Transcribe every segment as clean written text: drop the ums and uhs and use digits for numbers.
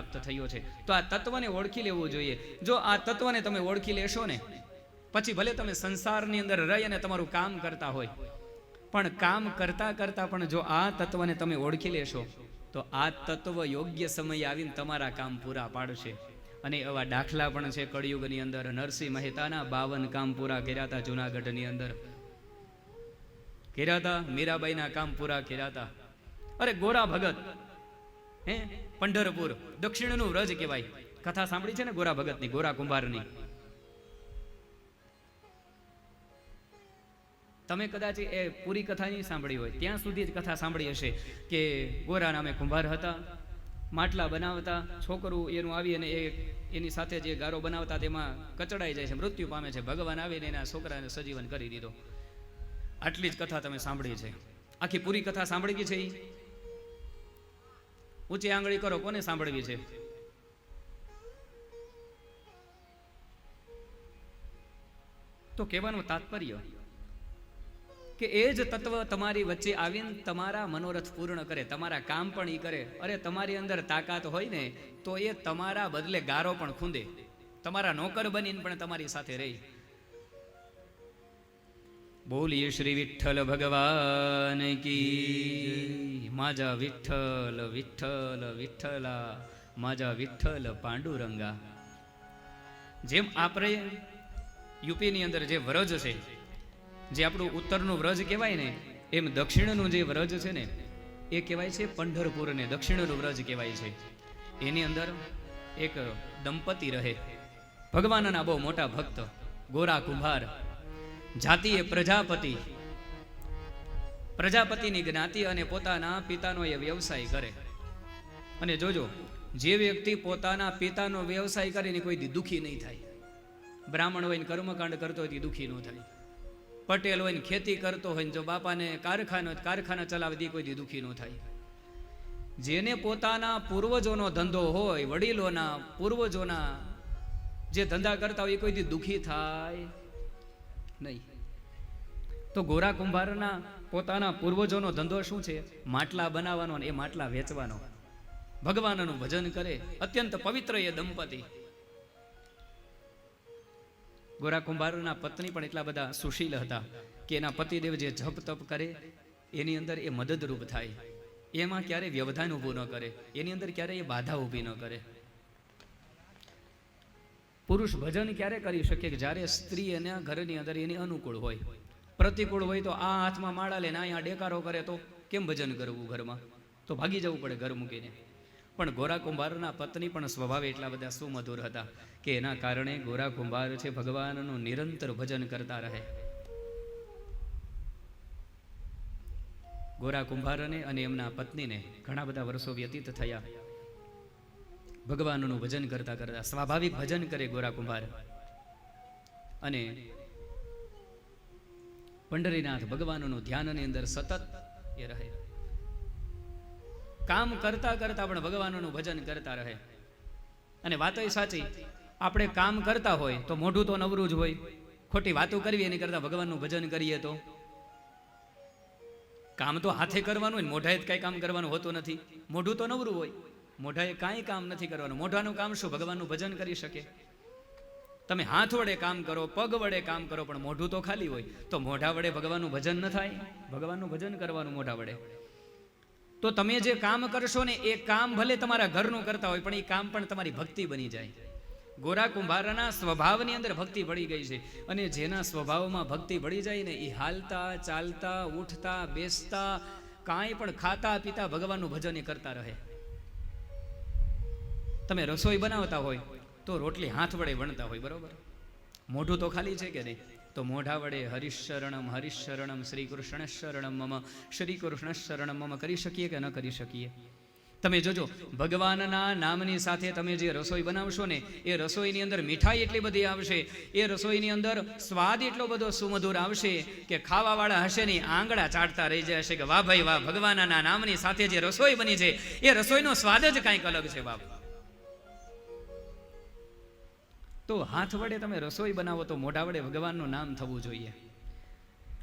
પ્રાપ્ત થયો છે. તો આ તત્વને ઓળખી લેવું જોઈએ. જો આ તત્વને તમે ઓળખી લેશો ને, પછી ભલે તમે સંસારની અંદર રહી અને તમારું કામ કરતા હોય, પણ કામ કરતા કરતા પણ જો આ તત્વને તમે ઓળખી લેશો તો આ તત્વ યોગ્ય સમય આવીને તમારા કામ પૂરા પાડશે. અને એવા દાખલા પણ છે કળિયુગની અંદર. નરસિંહ મહેતાના 52 કામ પૂરા કર્યા હતા જુનાગઢની અંદર. કર્યા હતા. મીરાબાઈના કામ પૂરા કર્યા હતા. અરે ગોરા ભગત, હે, પંઢરપુર દક્ષિણનું વ્રજ કહેવાય. કથા સાંભળી છે ને ગોરા ભગતની, ગોરા કુંભારની? તમે કદાચ એ પૂરી કથા નહીં સાંભળી હોય, ત્યાં સુધી જ કથા સાંભળી હશે કે ગોરા નામે કુંભાર હતા, માટલા બનાવતા. છોકરું એનું આવી અને એની સાથે જે ગારો બનાવતા તેમાં કચડાઈ જાય છે, મૃત્યુ પામે છે. ભગવાન આવીને એના છોકરાને સજીવન કરી દીધો. આટલી જ કથા તમે સાંભળી છે. આખી પૂરી કથા સાંભળી ગઈ છે? ઊંચી આંગળી કરો, કોને સાંભળવી છે? તો કહેવાનું તાત્પર્ય કે એ જ તત્વ તમારી વચ્ચે આવીને તમારા મનોરથ પૂર્ણ કરે, તમારા કામ પણ એ કરે. અરે તમારી અંદર તાકાત હોય ને તો એ તમારા બદલે ગારો પણ ખૂંદે, તમારા નોકર બનીને પણ તમારી સાથે રહી. બોલીએ શ્રી વિઠ્ઠલ ભગવાન કી. માજા વિઠ્ઠલ વિઠ્ઠલ વિઠ્ઠલા, માજા વિઠ્ઠલ પાંડુરંગા. જેમ આપણે યુપીની અંદર જે વ્રજ છે, જે આપણું ઉત્તરનું વ્રજ કહેવાય ને, એમ દક્ષિણનું જે વ્રજ છે ને એ કહેવાય છે પંઢરપુરને દક્ષિણનું વ્રજ કહેવાય છે. એની અંદર એક દંપતી રહે, ભગવાનના બહુ મોટા ભક્ત, ગોરા કુંભાર. જાતિએ પ્રજાપતિ, પ્રજાપતિની જ્ઞાતિ અને પોતાના પિતાનો એ વ્યવસાય કરે. અને જોજો, જે વ્યક્તિ પોતાના પિતાનો વ્યવસાય કરીને કોઈ દી દુઃખી નહીં થાય. બ્રાહ્મણ હોય ને કર્મકાંડ કરતો હોય તો દુઃખી ન થાય. પટેલ હોય ને ખેતી કરતો હોય ને જો બાપાને કારખાના ચલાવી દે કોઈ દી દુઃખી ન થાય. જેને પોતાના પૂર્વજોનો ધંધો હોય, વડીલોના પૂર્વજોના જે ધંધા કરતા હોય એ કોઈ દી દુઃખી થાય નહીં. તો ગોરા કુંભારના પોતાના પૂર્વજોનો ધંધો શું છે? માટલા બનાવવાનો અને એ માટલા વેચવાનો. ભગવાનનું ભજન કરે. અત્યંત પવિત્ર એ દંપતી. ગોરા કુંભારના પત્ની પણ એટલા બધા સુશીલ હતા કે એના પતિદેવ જે જપ તપ કરે એની અંદર એ મદદરૂપ થાય. એમાં ક્યારેય વ્યવધાન ઊભું ન કરે, એની અંદર ક્યારેય બાધા ઊભી ન કરે. પુરુષ ભજન ક્યારે કરી શકે? જ્યારે સ્ત્રી એના ઘરની અંદર એની અનુકૂળ હોય. પ્રતિકૂળ હોય તો આ હાથમાં માળા લે ને અહીંયા ડેકારો કરે તો કેમ ભજન કરવું? ઘરમાં તો ભાગી જવું પડે ઘર મૂકીને. પણ ગોરા કુંભારના પત્ની પણ સ્વભાવે એટલા બધા સુમધુર હતા કે એના કારણે ગોરા કુંભાર છે ભગવાનનું નિરંતર ભજન કરતા રહે. ગોરા કુંભારને અને એમના પત્નીને ઘણા બધા વર્ષો વ્યતીત થયા ભગવાનનું ભજન કરતા કરતા. સ્વાભાવિક ભજન કરે ગોરા કુંભાર. અને પંઢરીનાથ ભગવાનનું ધ્યાનની અંદર સતત એ રહે. કામ કરતા કરતા પણ ભગવાનનું ભજન કરતા રહે. અને વાતો સાચી, આપણે કામ કરતા હોય તો મોઢું તો નવરું જ હોય. ખોટી વાતો કરવી એની કરતા ભગવાનનું ભજન કરીએ તો. કામ તો હાથે કરવાનું હોય, મોઢાએ જ કાંઈ કામ કરવાનું હોતું નથી. મોઢું તો નવરું હોય, મોઢાએ કાંઈ કામ નથી કરવાનું. મોઢાનું કામ શું? ભગવાનનું ભજન કરી શકે. તમે હાથ વડે કામ કરો, પગ વડે કામ કરો, પણ મોઢું તો ખાલી હોય. તો મોઢા વડે ભગવાનનું ભજન ન થાય. ભગવાનનું ભજન કરવાનું મોઢા વડે. તો તમે જે કામ કરશો ને એ કામ ભલે તમારા ઘરનું કરતા હોય પણ એ કામ પણ તમારી ભક્તિ બની જાય. ગોરા કુંભારના સ્વભાવની અંદર ભક્તિ ભળી ગઈ છે. અને જેના સ્વભાવમાં ભક્તિ ભળી જાય ને એ હાલતા ચાલતા ઉઠતા બેસતા કાંઈ પણ ખાતા પીતા ભગવાનનું ભજન એ કરતા રહે. તમે રસોઈ બનાવતા હોય તો રોટલી હાથ વડે વણતા હોય, બરોબર? મોઢું તો ખાલી છે કે નહીં? તો મોઢા વડે હરિશરણમ શ્રી કૃષ્ણ શરણમ મમ, શ્રી કૃષ્ણ શરણમ મમ કરી શકીએ કે ન કરી શકીએ? તમે જોજો, ભગવાનના નામની સાથે તમે જે રસોઈ બનાવશો ને એ રસોઈની અંદર મીઠાઈ એટલી બધી આવશે, એ રસોઈની અંદર સ્વાદ એટલો બધો સુમધુર આવશે કે ખાવાવાળા હશે ને આંગળા ચાટતા રહી જશે કે વાહ ભાઈ વાહ, ભગવાનના નામની સાથે જે રસોઈ બની છે એ રસોઈનો સ્વાદ જ કાંઈક અલગ છે બાપ. તો હાથ વડે તમે રસોઈ બનાવો તો મોઢા વડે ભગવાનનું નામ થવું જોઈએ.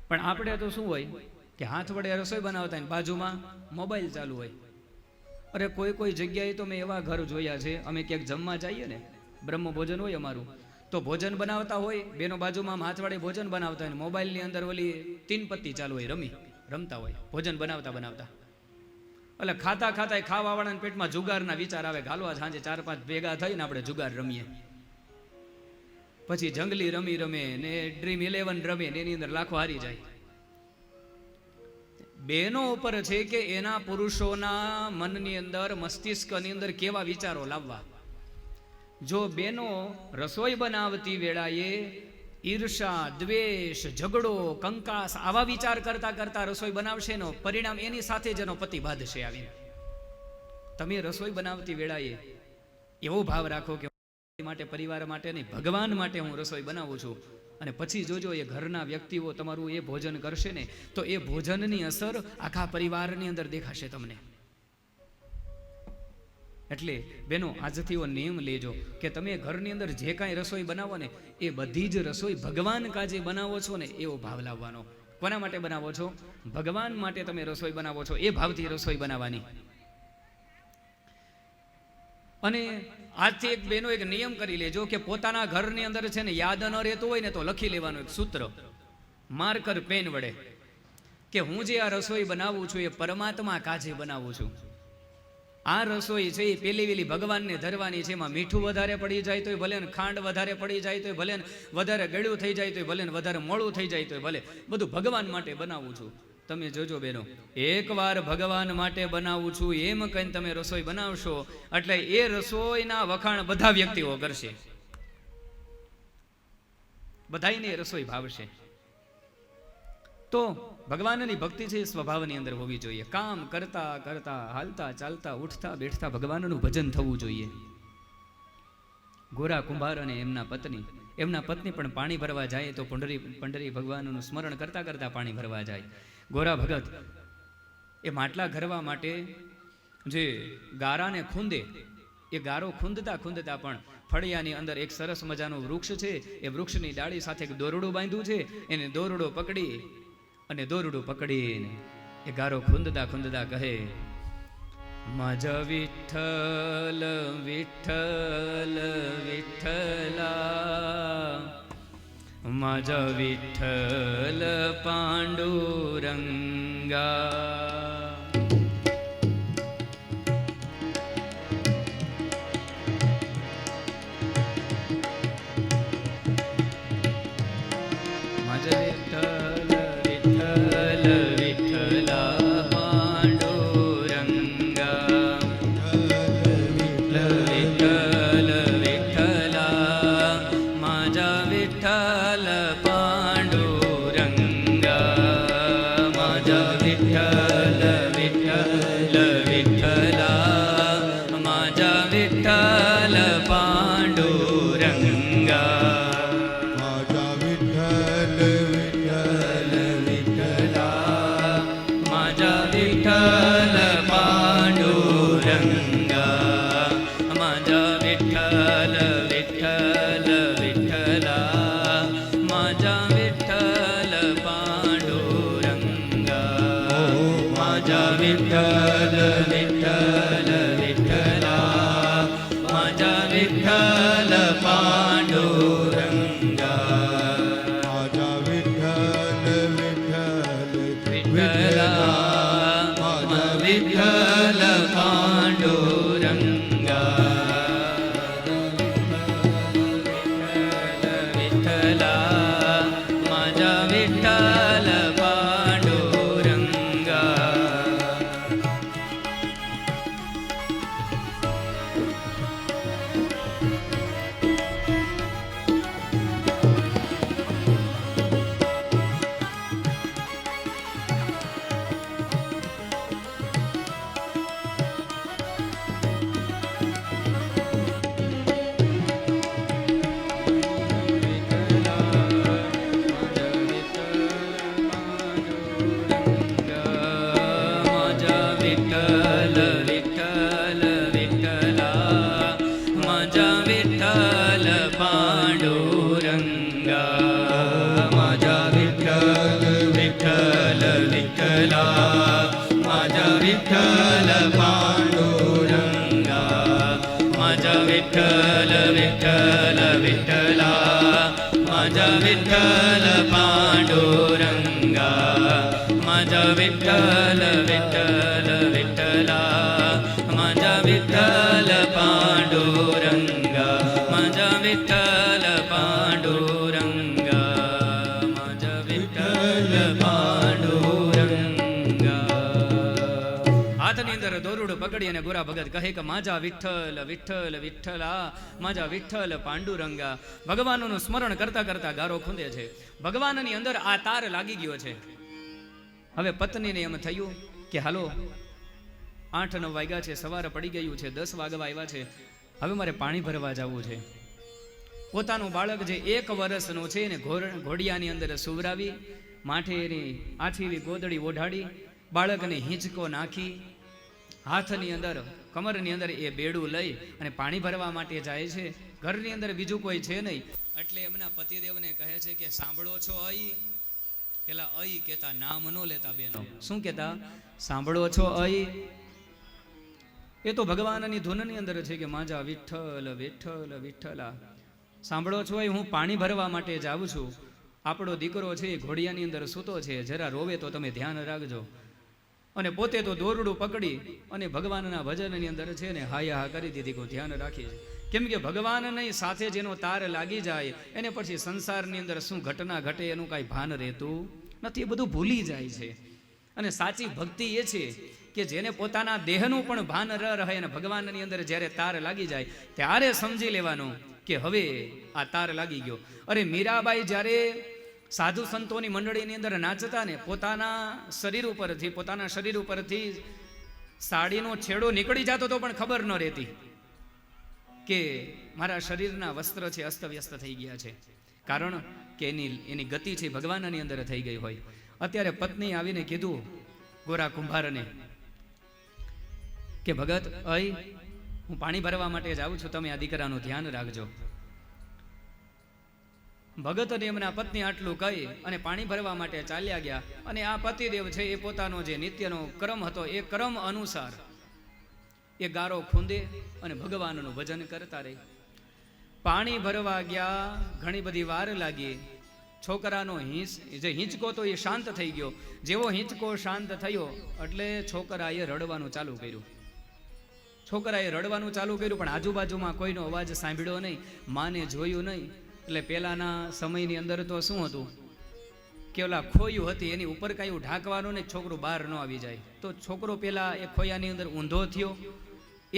પણ આપણે તો શું હોય કે હાથ વડે રસોઈ બનાવતા હોય બાજુમાં મોબાઈલ ચાલુ હોય. અરે કોઈ જગ્યાએ તો મેં એવા ઘર જોયા છે, અમે ક્યાંક જમવા જઈએ ને, બ્રહ્મ ભોજન હોય અમારું, તો ભોજન બનાવતા હોય, બેનો બાજુમાં હાથવાળે ભોજન બનાવતા હોય, મોબાઈલની અંદર ઓલી 3 પત્તી ચાલુ હોય, રમતા હોય ભોજન બનાવતા. એટલે ખાતા ખાવાવાળાના પેટમાં જુગારના વિચાર આવે, હાલવા સાંજે 4-5 ભેગા થઈને આપણે જુગાર રમીએ. પછી જંગલી રમે ને ડ્રીમ 11 રમે ને એની અંદર લાખો હારી જાય. બેનો ઉપર છે કે એના પુરુષોના મનની અંદર, મસ્તિષ્કની અંદર કેવા વિચારો લાવવા. જો બેનો રસોઈ બનાવતી વેળાએ ઈર્ષા, દ્વેષ, ઝઘડો, કંકાસ આવા વિચાર કરતા રસોઈ બનાવશે નો પરિણામ એની સાથે જ એનો પતિ બાંધશે. આવી તમે રસોઈ બનાવતી વેળાએ એવો ભાવ રાખો કે માટે, પરિવાર માટે નહીં, ભગવાન માટે હું રસોઈ બનાવું છું. અને પછી જોજો એ ઘરના વ્યક્તિઓ તમારું એ ભોજન કરશે ને તો એ ભોજનની અસર આખા પરિવારની અંદર દેખાશે તમને. એટલે બેનો આજથી નિયમ લેજો કે તમે ઘરની અંદર જે કાંઈ રસોઈ બનાવો ને એ બધી જ રસોઈ ભગવાન કાજે બનાવો છો ને એવો ભાવ લાવવાનો. કોના માટે બનાવો છો? ભગવાન માટે તમે રસોઈ બનાવો છો, એ ભાવથી રસોઈ બનાવવાની. અને આજથી એક બેનો એક નિયમ કરી લેજો કે પોતાના ઘરની અંદર છે ને યાદ ન રહેતું હોય ને તો લખી લેવાનું એક સૂત્ર, માર્કર પેન વડે, કે હું જે આ રસોઈ બનાવું છું એ પરમાત્મા કાજે બનાવું છું. આ રસોઈ છે એ પેલી વેલી ભગવાનને ધરવાની છે. એમાં મીઠું વધારે પડી જાય તોય ભલે, ખાંડ વધારે પડી જાય તોય ભલે, વધારે ગળ્યું થઈ જાય તોય ભલે, વધારે મોળું થઈ જાય તોય ભલે, બધું ભગવાન માટે બનાવું છું. તમે જોજો બેનો, એકવાર ભગવાન માટે બનાવું છું એમ કહીને તમે રસોઈ બનાવશો એટલે એ રસોઈના વખાણ બધા વ્યક્તિઓ કરશે, બધાયને રસોઈ ભાવશે. તો ભગવાનની ભક્તિ છે એ સ્વભાવની અંદર હોવી જોઈએ. કામ કરતા હાલતા ચાલતા ઉઠતા બેઠતા ભગવાનનું ભજન થવું જોઈએ. ગોરા કુંભાર અને એમના પત્ની પણ પાણી ભરવા જાય તો પંડરી ભગવાનનું સ્મરણ કરતા પાણી ભરવા જાય. ગોરા ભગત એ માટલા ઘરવા માટે જે ગારાને ખૂંદે, એ ગારો ખૂંદતા પણ ફળિયાની અંદર એક સરસ મજાનું વૃક્ષ છે, એ વૃક્ષની ડાળી સાથે એક દોરડું બાંધ્યું છે. એને દોરડું પકડીને એ ગારો ખૂંદતા કહે, મજ વિઠ્ઠલ વિઠ્ઠલ વિઠ્ઠલા, મજ વિઠ્ઠલ પાંડુરંગા. माझा विठ्ठल विठ्ठल विठ्ठला माझा विठ्ठल पांडुरंगा माझा विठ्ठल विठ्ठल विठ्ठला माझा विठ्ठल पांडुरंगा माझा વિઠ્ઠલ પાંડુરંગા माझा વિઠ્ઠલ પાંડુરંગા. હાથની અંદર દોરડું પકડી અને ગોરા ભગત કહે કે माझा વિઠ્ઠલ વિઠ્ઠલ વિઠ્ઠલા माझा વિઠ્ઠલ પાંડુરંગા. ભગવાનનું સ્મરણ કરતા કરતા ગારો ખૂંદે છે. ભગવાનની અંદર આ તાર લાગી ગયો છે. હવે પત્નીને એમ થયું કે હાલો 8-9 વાગ્યા છે, સવારે પડી ગયું છે, 10 વાગવા આવ્યા છે, હવે મારે પાણી ભરવા જવું છે. પોતાનું બાળક જે 1 વર્ષનું છે એને ઘોડિયાની અંદર સુવરાવી માથે એની આછીવી ગોદડી ઓઢાડી બાળકને હિંચકો નાખી હાથની અંદર કમરની અંદર એ બેડું લઈ અને પાણી ભરવા માટે જાય છે. ઘરની અંદર બીજું કોઈ છે નહીં એટલે એમના પતિદેવને કહે છે કે સાંભળો છો અઈ? પેલા અઈ કહેતા નામ ન લેતા બેનો. શું કહેતા? સાંભળો છો અઈ? એ તો ભગવાનની ધૂનની અંદર છે કે माझा વિઠ્ઠલ વિઠ્ઠલ વિઠ્ઠલા. સાંભળો છો હું પાણી ભરવા માટે જાઉં છું. આપણો દીકરો છે એ ઘોડિયાની અંદર સૂતો છે, જરા રોવે તો તમે ધ્યાન રાખજો. અને પોતે તો દોરડું પકડી અને ભગવાનના ભજનની અંદર છે ને હાયા હા કરી દીધી, કોઈ ધ્યાન રાખીએ. કેમ કે ભગવાનની સાથે જેનો તાર લાગી જાય એને પછી સંસારની અંદર શું ઘટના ઘટે એનું કાંઈ ભાન રહેતું નથી, એ બધું ભૂલી જાય છે. અને સાચી ભક્તિ એ છે કે જેને પોતાના દેહનું પણ ભાન ન રહે અને ભગવાનની અંદર જ્યારે તાર લાગી જાય ત્યારે સમજી લેવાનું કે હવે આ તાર લાગી ગયો. અરે મીરાબાઈ જ્યારે સાધુ સંતોની મંડળીની અંદર નાચતા ને પોતાના શરીર ઉપરથી સાડીનો છેડો નીકળી જતો તો પણ ખબર ન રહેતી કે મારા શરીરના વસ્ત્ર છે અસ્તવ્યસ્ત થઈ ગયા છે. કારણ કે એની ગતિ છે ભગવાનની અંદર થઈ ગઈ હોય. અત્યારે પત્ની આવીને કીધું ગોરા કુંભારને કે ભગત અઈ હું પાણી ભરવા માટે જાઉં છું, તમે આ દીકરાનું ધ્યાન રાખજો. ભગત અને એમના પત્ની આટલું કહી અને પાણી ભરવા માટે ચાલ્યા ગયા. અને આ પતિદેવ છે એ પોતાનો જે નિત્યનો ક્રમ હતો એ ક્રમ અનુસાર એ ગારો ખૂંદે અને ભગવાનનું ભજન કરતા રહી. પાણી ભરવા ગયા, ઘણી બધી વાર લાગી. છોકરાનો જે હિંચકો તો એ શાંત થઈ ગયો. જેવો હિંચકો શાંત થયો એટલે છોકરાએ રડવાનું ચાલુ કર્યું. પણ આજુબાજુમાં કોઈનો અવાજ સાંભળ્યો નહીં, માને જોયું નહીં. એટલે પેલાના સમયની અંદર તો શું હતું કે ઓલા ખોયું હતી એની ઉપર કાંઈ ઢાંકવાનું ને છોકરું બહાર ન આવી જાય. તો છોકરો પેલા એ ખોયાની અંદર ઊંધો થયો,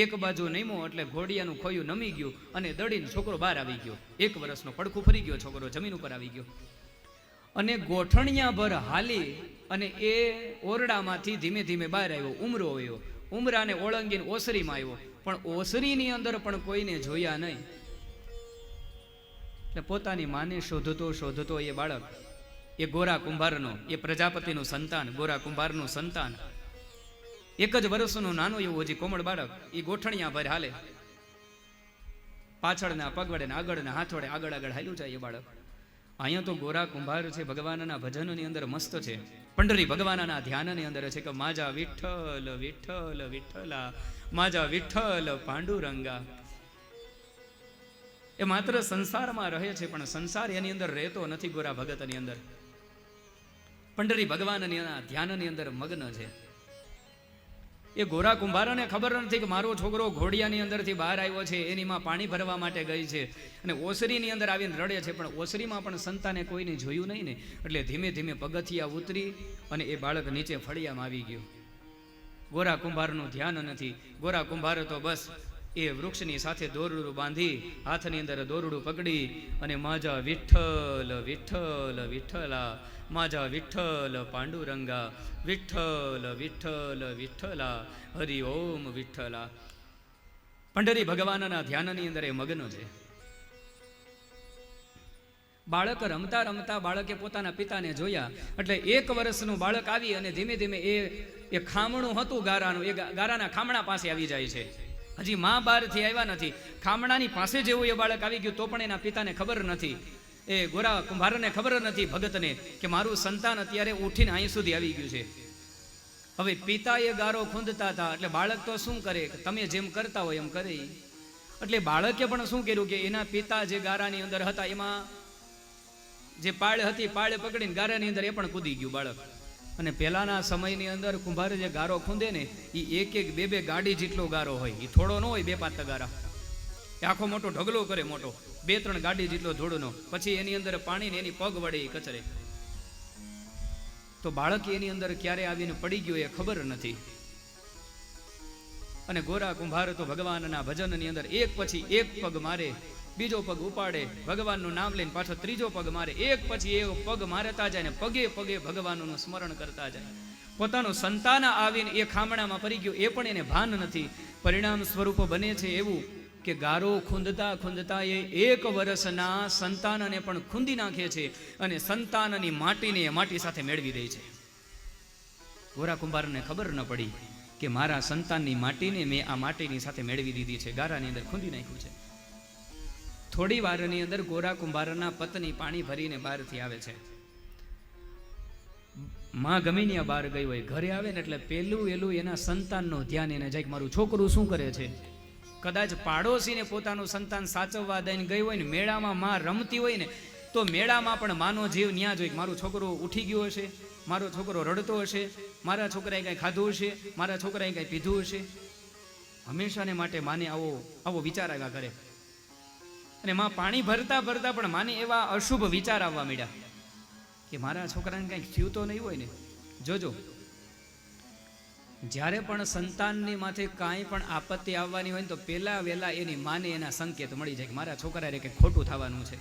એક બાજુ નમ્યો એટલે ઘોડિયાનું ખોયું નમી ગયું અને દડીને છોકરો બહાર આવી ગયો. 1 વર્ષનો પડખું ફરી ગયો, છોકરો જમીન ઉપર આવી ગયો. અને ગોઠણિયા ભર હાલી અને એ ઓરડામાંથી ધીમે ધીમે બહાર આવ્યો. ઉમરો આવ્યો, ઉમરાને ઓળંગીને ઓસરીમાં આવ્યો, પણ ઓસરીની અંદર પણ કોઈને જોયા નહીં. એટલે પોતાની માને શોધતો એ બાળક, એ ગોરા કુંભારનો, એ પ્રજાપતિનું સંતાન, ગોરા કુંભારનું સંતાન, 1 જ વર્ષનું નાનું એવું હજી કોમળ બાળક, એ ગોઠણિયા ભર હાલે. પાછળના પગ વડે ને આગળના હાથ વડે આગળ હાલ્યું જાય એ બાળક. અહીંયા તો ગોરા કુંભાર છે ભગવાનના ભજનની અંદર મસ્ત છે. પંડરી ભગવાનના ધ્યાનની અંદર છે કે माझा વિઠ્ઠલ વિઠ્ઠલ વિઠ્ઠલા माझा વિઠ્ઠલ પાંડુરંગા. એ માત્ર સંસારમાં રહે છે પણ સંસાર એની અંદર રહેતો નથી. ગોરા ભગતની અંદર પંડરી ભગવાનની ધ્યાનની અંદર મગ્ન છે. એ ગોરા કુંભારને ખબર નથી કે મારો છોકરો ઘોડિયાની અંદરથી બહાર આવ્યો છે, એની માં પાણી ભરવા માટે ગઈ છે અને ઓસરીની અંદર આવીને રડે છે. પણ ઓસરીમાં પણ સંતાને કોઈને જોયું નહીં ને એટલે ધીમે ધીમે પગથિયા ઉતરી અને એ બાળક નીચે ફળિયામાં આવી ગયું. ગોરા કુંભારનું ધ્યાન નથી. ગોરા કુંભાર તો બસ એ વૃક્ષની સાથે દોરડું બાંધી હાથની અંદર દોરડું પકડી અને माझा વિઠ્ઠલ વિઠ્ઠલ વિઠ્ઠલા माझा વિઠ્ઠલ પાંડુરંગા વિઠ્ઠલ વિઠ્ઠલ વિઠ્ઠલા હરિ ઓમ વિઠ્ઠલા. પંડરી ભગવાનના ધ્યાનની અંદર એ મગ્ન છે. બાળક રમતા રમતા બાળકે પોતાના પિતાને જોયા એટલે 1 વર્ષનું બાળક આવી અને ધીમે ધીમે એ ખામણું હતું ગારાનું, એ ગારાના ખામણા પાસે આવી જાય છે. હજી માં બહારથી આવ્યા નથી, ખામણાની પાસે જેવું એ બાળક આવી ગયું તો પણ એના પિતાને ખબર નથી, એ ગોરા કુંભારને ખબર નથી ભગતને કે મારું સંતાન અત્યારે ઉઠીને અહીં સુધી આવી ગયું છે. હવે પિતા એ ગારો ખૂંદતા હતા એટલે બાળક તો શું કરે, તમે જેમ કરતા હોય એમ કરે. એટલે બાળકે પણ શું કર્યું કે એના પિતા જે ગારાની અંદર હતા એમાં જે પાળ હતી, પાળે પકડીને ગારાની અંદર એ પણ કૂદી ગયું બાળક. અને પહેલાના સમયની અંદર કુંભાર જે ગારો ખૂંદે ને એ એક એક બે બે ગાડી જેટલો ગારો હોય, એ થોડો ન હોય 2-5 ગારા, એ આખો મોટો ઢગલો કરે, મોટો 2-3 ગાડી જેટલો ધૂળનો. પછી એની અંદર પાણીને એની પગ વડે એ કચરે. તો બાળક એની અંદર ક્યારે આવીને પડી ગયો એ ખબર નથી. અને ગોરા કુંભાર તો ભગવાનના ભજનની અંદર એક પછી એક પગ મારે, બીજો પગ ઉપાડે, ભગવાનનું નામ લઈને પાછો ત્રીજો પગ મારે, એક પછી એક પગ મારતા જાય ને પગે પગે ભગવાનનું સ્મરણ કરતા જાય. પોતાનું સંતાન આવીને એ ખામણામાં પડી ગયું એ પણ એને ભાન નથી. પરિણામ સ્વરૂપ બને છે એવું કે ગારો ખૂંદતા ખૂંદતા એ 1 વર્ષના સંતાનને પણ ખૂંદી નાખે છે અને સંતાનની માટીને એ માટી સાથે મેળવી દે છે. ગોરા કુંભારને ખબર ન પડી કે મારા સંતાનની માટીને મેં આ માટીની સાથે મેળવી દીધી છે, ગારાની અંદર ખૂંદી નાખ્યું છે. થોડી વારની અંદર ગોરા કુંભારના પત્ની પાણી ભરીને બહારથી આવે છે. માં ગમીને બહાર ગઈ હોય, ઘરે આવે ને એટલે પેલું એના સંતાનનું ધ્યાન એને જાય કે મારું છોકરું શું કરે છે. કદાચ પાડોશીને પોતાનું સંતાન સાચવવા દઈને ગઈ હોય ને, મેળામાં માં રમતી હોય ને, તો મેળામાં પણ માનો જીવ ન્યા જોઈ મારું છોકરું ઉઠી ગયું હશે, મારો છોકરો રડતો હશે, મારા છોકરાએ કંઈ ખાધું હશે, મારા છોકરાએ કંઈ પીધું હશે. હંમેશાને માટે માને આવો વિચાર આવ્યા કરે. અને માં પાણી ભરતા ભરતા પણ માને એવા અશુભ વિચાર આવવા માંડ્યા કે મારા છોકરાને કંઈક થયું તો નહીં હોય ને. જોજો, જ્યારે પણ સંતાનની માથે કાંઈ પણ આપત્તિ આવવાની હોય ને તો પહેલા વહેલા એની માને એના સંકેત મળી જાય કે મારા છોકરાને કંઈક ખોટું થવાનું છે.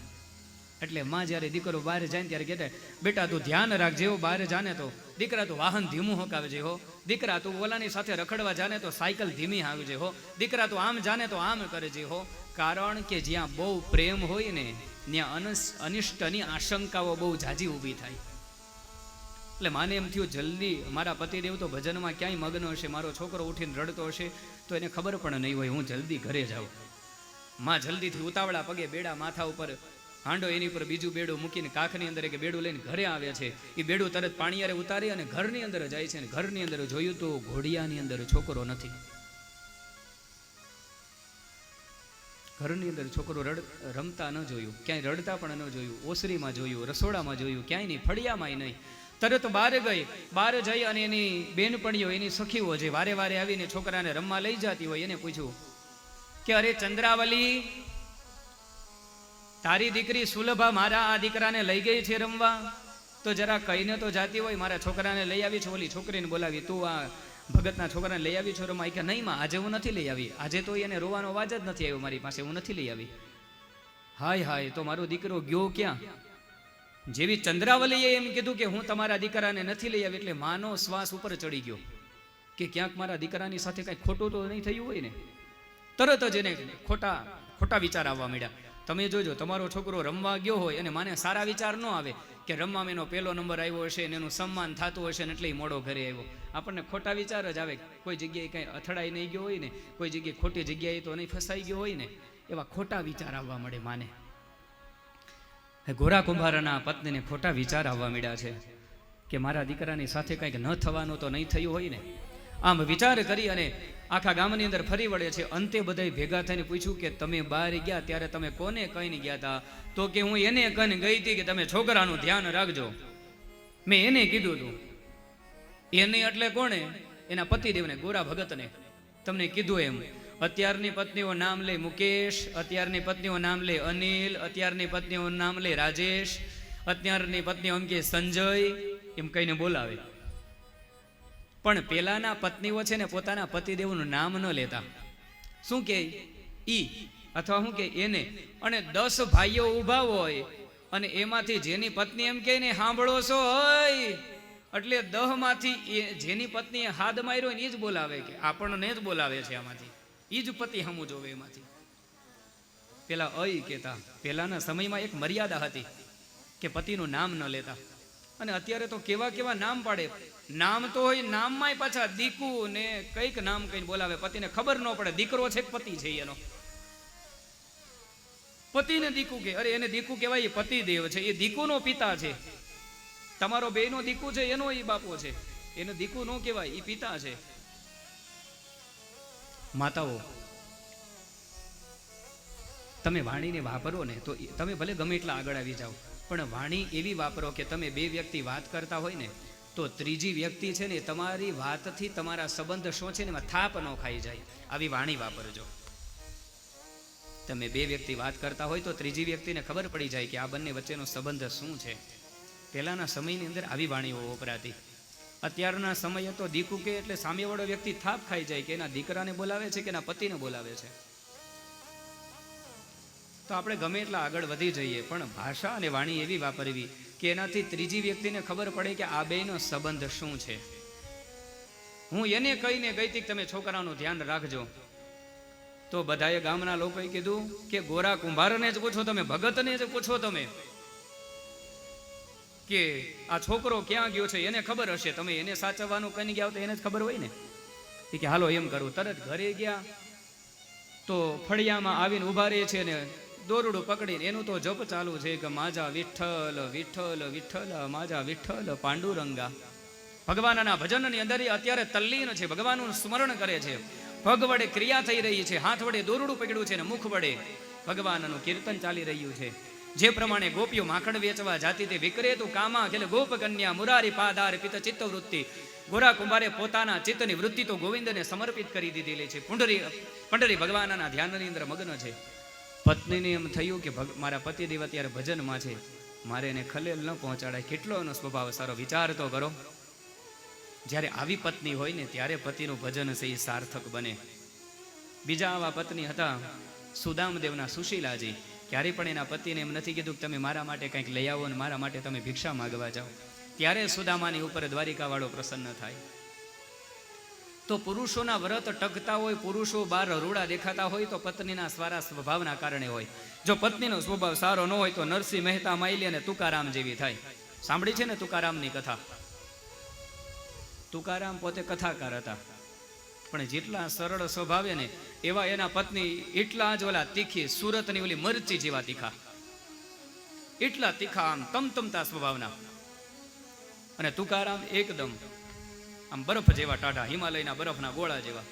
એટલે માં જ્યારે દીકરો બહાર જાય ને ત્યારે કહેતા, બેટા તું ધ્યાન રાખજે હો, બહાર જાને તો દીકરા તું વાહન ધીમું હકાવજે હો, દીકરા તું ઓલાની સાથે રખડવા જાને તો સાયકલ ધીમી હાવજે હો, દીકરા તું આમ જાને તો આમ કરજે હો. કારણ કે જ્યાં બહુ પ્રેમ હોય ને ત્યાં અનિષ્ટની આશંકાઓ બહુ ઝાઝી ઊભી થાય. એટલે માને એમ થયું જલ્દી મારા પતિદેવ તો ભજનમાં ક્યાંય મગ્ન હશે, મારો છોકરો ઉઠીને રડતો હશે તો એને ખબર પણ નહીં હોય, હું જલ્દી ઘરે જાઉં. માં જલ્દીથી ઉતાવળા પગે બેડા માથા ઉપર, હાંડો એની ઉપર બીજું બેડું મૂકીને કાખની અંદર એક બેડું લઈને ઘરે આવે છે. એ બેડું તરત પાણીયારે ઉતારી અને ઘરની અંદર જાય છે. અને ઘરની અંદર જોયું તો ઘોડિયાની અંદર છોકરો નથી. ઘરની અંદર છોકરો રમતા ન જોયું, ક્યાંય રડતા પણ ન જોયું, ઓસરીમાં જોયું, રસોડામાં જોયું, ક્યાંય નહીં, ફળિયામાંય નહીં. તરત બહાર જઈ અને એની બેનપણીઓ, એની સખીઓ જે વારે વારે આવીને છોકરાને રમવા લઈ જતી હોય એને પૂછ્યું કે અરે ચંદ્રાવલી, તારી દીકરી સુલભા મારા આ દીકરાને લઈ ગઈ છે રમવા, તો જરા કહીને તો જાતી હોય, મારા છોકરાને લઈ આવી છે. ઓલી છોકરીને બોલાવી, તું આ ભગતના છોકરાને લઈ આવી છો રમવા? કે નહીં માં, આજે હું નથી લઈ આવી, આજે તો એને રોવાનો અવાજ જ નથી આવ્યો મારી પાસે, હું નથી લઈ આવી. હાય, તો મારો દીકરો ગયો ક્યાં? જેવી ચંદ્રાવલીએ એમ કીધું કે હું તમારા દીકરાને નથી લઈ આવી, એટલે માનો શ્વાસ ઉપર ચડી ગયો કે ક્યાંક મારા દીકરાની સાથે કઈ ખોટું તો નહીં થયું હોય ને. તરત જ એને ખોટા વિચાર આવવા માંડ્યા. તમે જોજો, તમારો છોકરો રમવા ગયો હોય અને માને સારા વિચાર ન આવે કે રમવામાં એનો પહેલો નંબર આવ્યો હશે ને એનું સન્માન થતું હશે ને એટલે મોડો ઘરે આવ્યો, આપણને ખોટા વિચાર જ આવે. કોઈ જગ્યાએ કંઈ અથડાઈ નહીં ગયો હોય ને, કોઈ જગ્યાએ ખોટી જગ્યાએ તો નહીં ફસાઈ ગયો હોય ને, એવા ખોટા વિચાર આવવા મળે માને. ગોરા કુંભારના પત્નીને ખોટા વિચાર આવવા મળ્યા છે કે મારા દીકરાની સાથે કંઈક ન થવાનું તો નહીં થયું હોય ને. આમ વિચાર કરી અને આખા ગામની અંદર ફરી વળે છે. અંતે બધાય ભેગા થઈને પૂછ્યું કે તમે બહાર ગયા ત્યારે તમે કોને કહીને ગયા હતા? તો કે હું એને કહીને ગઈ હતી કે તમે છોકરાનું ધ્યાન રાખજો, મેં એને કીધું હતું. એને એટલે કોણે? એના પતિદેવને, ગોરા ભગતને. તમને કીધું એમ. અત્યારની પત્નીઓ નામ લે મુકેશ, અત્યારની પત્નીઓ નામ લે અનિલ, અત્યારની પત્નીઓ નામ લે રાજેશ, અત્યારની પત્નીઓ એમ કે સંજય, એમ કહીને બોલાવે. પણ પેલાના પત્નીઓ છે ને પોતાના પતિદેવનું નામ ન લેતા. શું કે ઈ અથવા શું કે એને. અને 10 ભાઈઓ ઊભા હોય અને એમાંથી જેની પત્ની એમ કે ને સાંભળો છો હોય, એટલે 10 માંથી જેની પત્નીએ હાથ માર્યો ને એ જ બોલાવે, કે આપણને જ બોલાવે છે આમાંથી, એ જ પતિ હમું જોવે એમાંથી. પેલા અય કહેતા. પેલાના સમયમાં એક મર્યાદા હતી કે પતિનું નામ ન લેતા. અને અત્યારે તો કેવા કેવા નામ પાડે. નામ તો હોય, નામમાંય પાછા દીકુ ને કઈક નામ કઈને બોલાવે, પતિને ખબર ન પડે દીકરો છે કે પતિ છે એનો. પતિને દીકુ કે, અરે એને દીકુ કહેવાય, એ પતિદેવ છે, એ દીકુનો પિતા છે. તમારો બેનો દીકુ છે એનો એ બાપો છે, એને દીકુ ન કહેવાય, એ પિતા છે. માતાઓ, તમે વાણીને વાપરો ને તો તમે ભલે ગમે એટલા આગળ આવી જાઓ, પણ વાણી એવી વાપરો કે તમે બે વ્યક્તિ વાત કરતા હોય ને તો ત્રીજી વ્યક્તિ છે ને તમારી વાતથી તમારા સંબંધ શું છે ને એમાં થાપ ન ખાઈ જાય, આવી વાણી વાપરજો. તમે બે વ્યક્તિ વાત કરતા હોય તો ત્રીજી વ્યક્તિને ખબર પડી જાય કે આ બંને વચ્ચેનો સંબંધ શું છે. પહેલાના સમયની અંદર આવી વાણીઓ વપરાતી. અત્યારના સમયે તો દીકુ કે એટલે સામેવાળો વ્યક્તિ થાપ ખાઈ જાય કે એના દીકરાને બોલાવે છે કે એના પતિને બોલાવે છે. તો આપણે ગમે એટલા આગળ વધી જઈએ પણ ભાષા અને વાણી એવી વાપરવી કે એનાથી ત્રીજી વ્યક્તિને ખબર પડે કે આ બેનો સંબંધ શું છે. હું એને કહીને ગઈ હતી તમે છોકરાનું ધ્યાન રાખજો, તો બધાએ ગામના લોકોએ કીધું કે ગોરા કુંભારને જ પૂછો તમે, ભગતને જ પૂછો તમે કે આ છોકરો ક્યાં ગયો છે, એને ખબર હશે. તમે એને સાચવવાનું કઈ ગયા તો એને જ ખબર હોય ને. કે હાલો એમ કરવું. તરત ઘરે ગયા તો ફળિયામાં આવીને ઉભા રહે છે ને દોરડું પકડીને એનું તો જપ ચાલુ છે કે માજા વિઠ્ઠલ વિઠ્ઠલ વિઠ્ઠલ માજા વિઠ્ઠલ પાંડુરંગા. ભગવાનના ભજનની અંદર અત્યારે તલ્લીન છે, ભગવાનનું સ્મરણ કરે છે, પગ વડે ક્રિયા થઈ રહી છે, હાથ વડે દોરડું પકડ્યું છે ને મુખ વડે ભગવાનનું કીર્તન ચાલી રહ્યું છે. જે પ્રમાણે ગોપીઓ માખણ વેચવા જાતી તે વિક્રેતુ કામા ખેલે ગોપ કન્યા મુરારી પાદાર પિત ચિત્ત વૃત્તિ. ગોરા કુંભારે પોતાના ચિત્તની વૃત્તિ તો ગોવિંદને સમર્પિત કરી દીધેલી છે. પંડરી ભગવાનના ધ્યાનની અંદર મગ્ન છે. પત્નીને એમ થયું કે મારા પતિદેવ અત્યારે ભજનમાં છે, મારે એને ખલેલ ન પહોંચાડાય. કેટલો એનો સ્વભાવ સારો, વિચાર તો કરો. જ્યારે આવી પત્ની હોય ને ત્યારે પતિનું ભજન છે એ સાર્થક બને. બીજા આવા પત્ની હતા સુદામદેવના સુશીલાજી. ક્યારે પણ એના પતિને એમ નથી કીધું કે તમે મારા માટે કંઈક લઈ આવો ને મારા માટે તમે ભિક્ષા માગવા જાઓ. ત્યારે સુદામાની ઉપર દ્વારિકાવાળો પ્રસન્ન થાય. તો પુરુષોના વ્રત ટકતા હોય, પુરુષો બહાર રૂડા દેખાતા હોય તો પત્નીના સારા સ્વભાવના કારણે હોય. જો પત્નીનો સ્વભાવ સારો ન હોય તો નરસિંહ મહેતા માયલી અને તુકારામ જેવી થાય. સાંભળી છે ને તુકારામની કથા? તુકારામ પોતે કથાકાર હતા, પણ જેટલા સરળ સ્વભાવે ને એવા એના પત્ની એટલા જ ઓલા તીખી, સુરતની ઓલી મરચી જેવા તીખા, એટલા તીખા, આમ તમતમતા સ્વભાવના. અને તુકારામ એકદમ આમ બરફ જેવા ટાઢા, હિમાલયના બરફના ગોળા જેવા.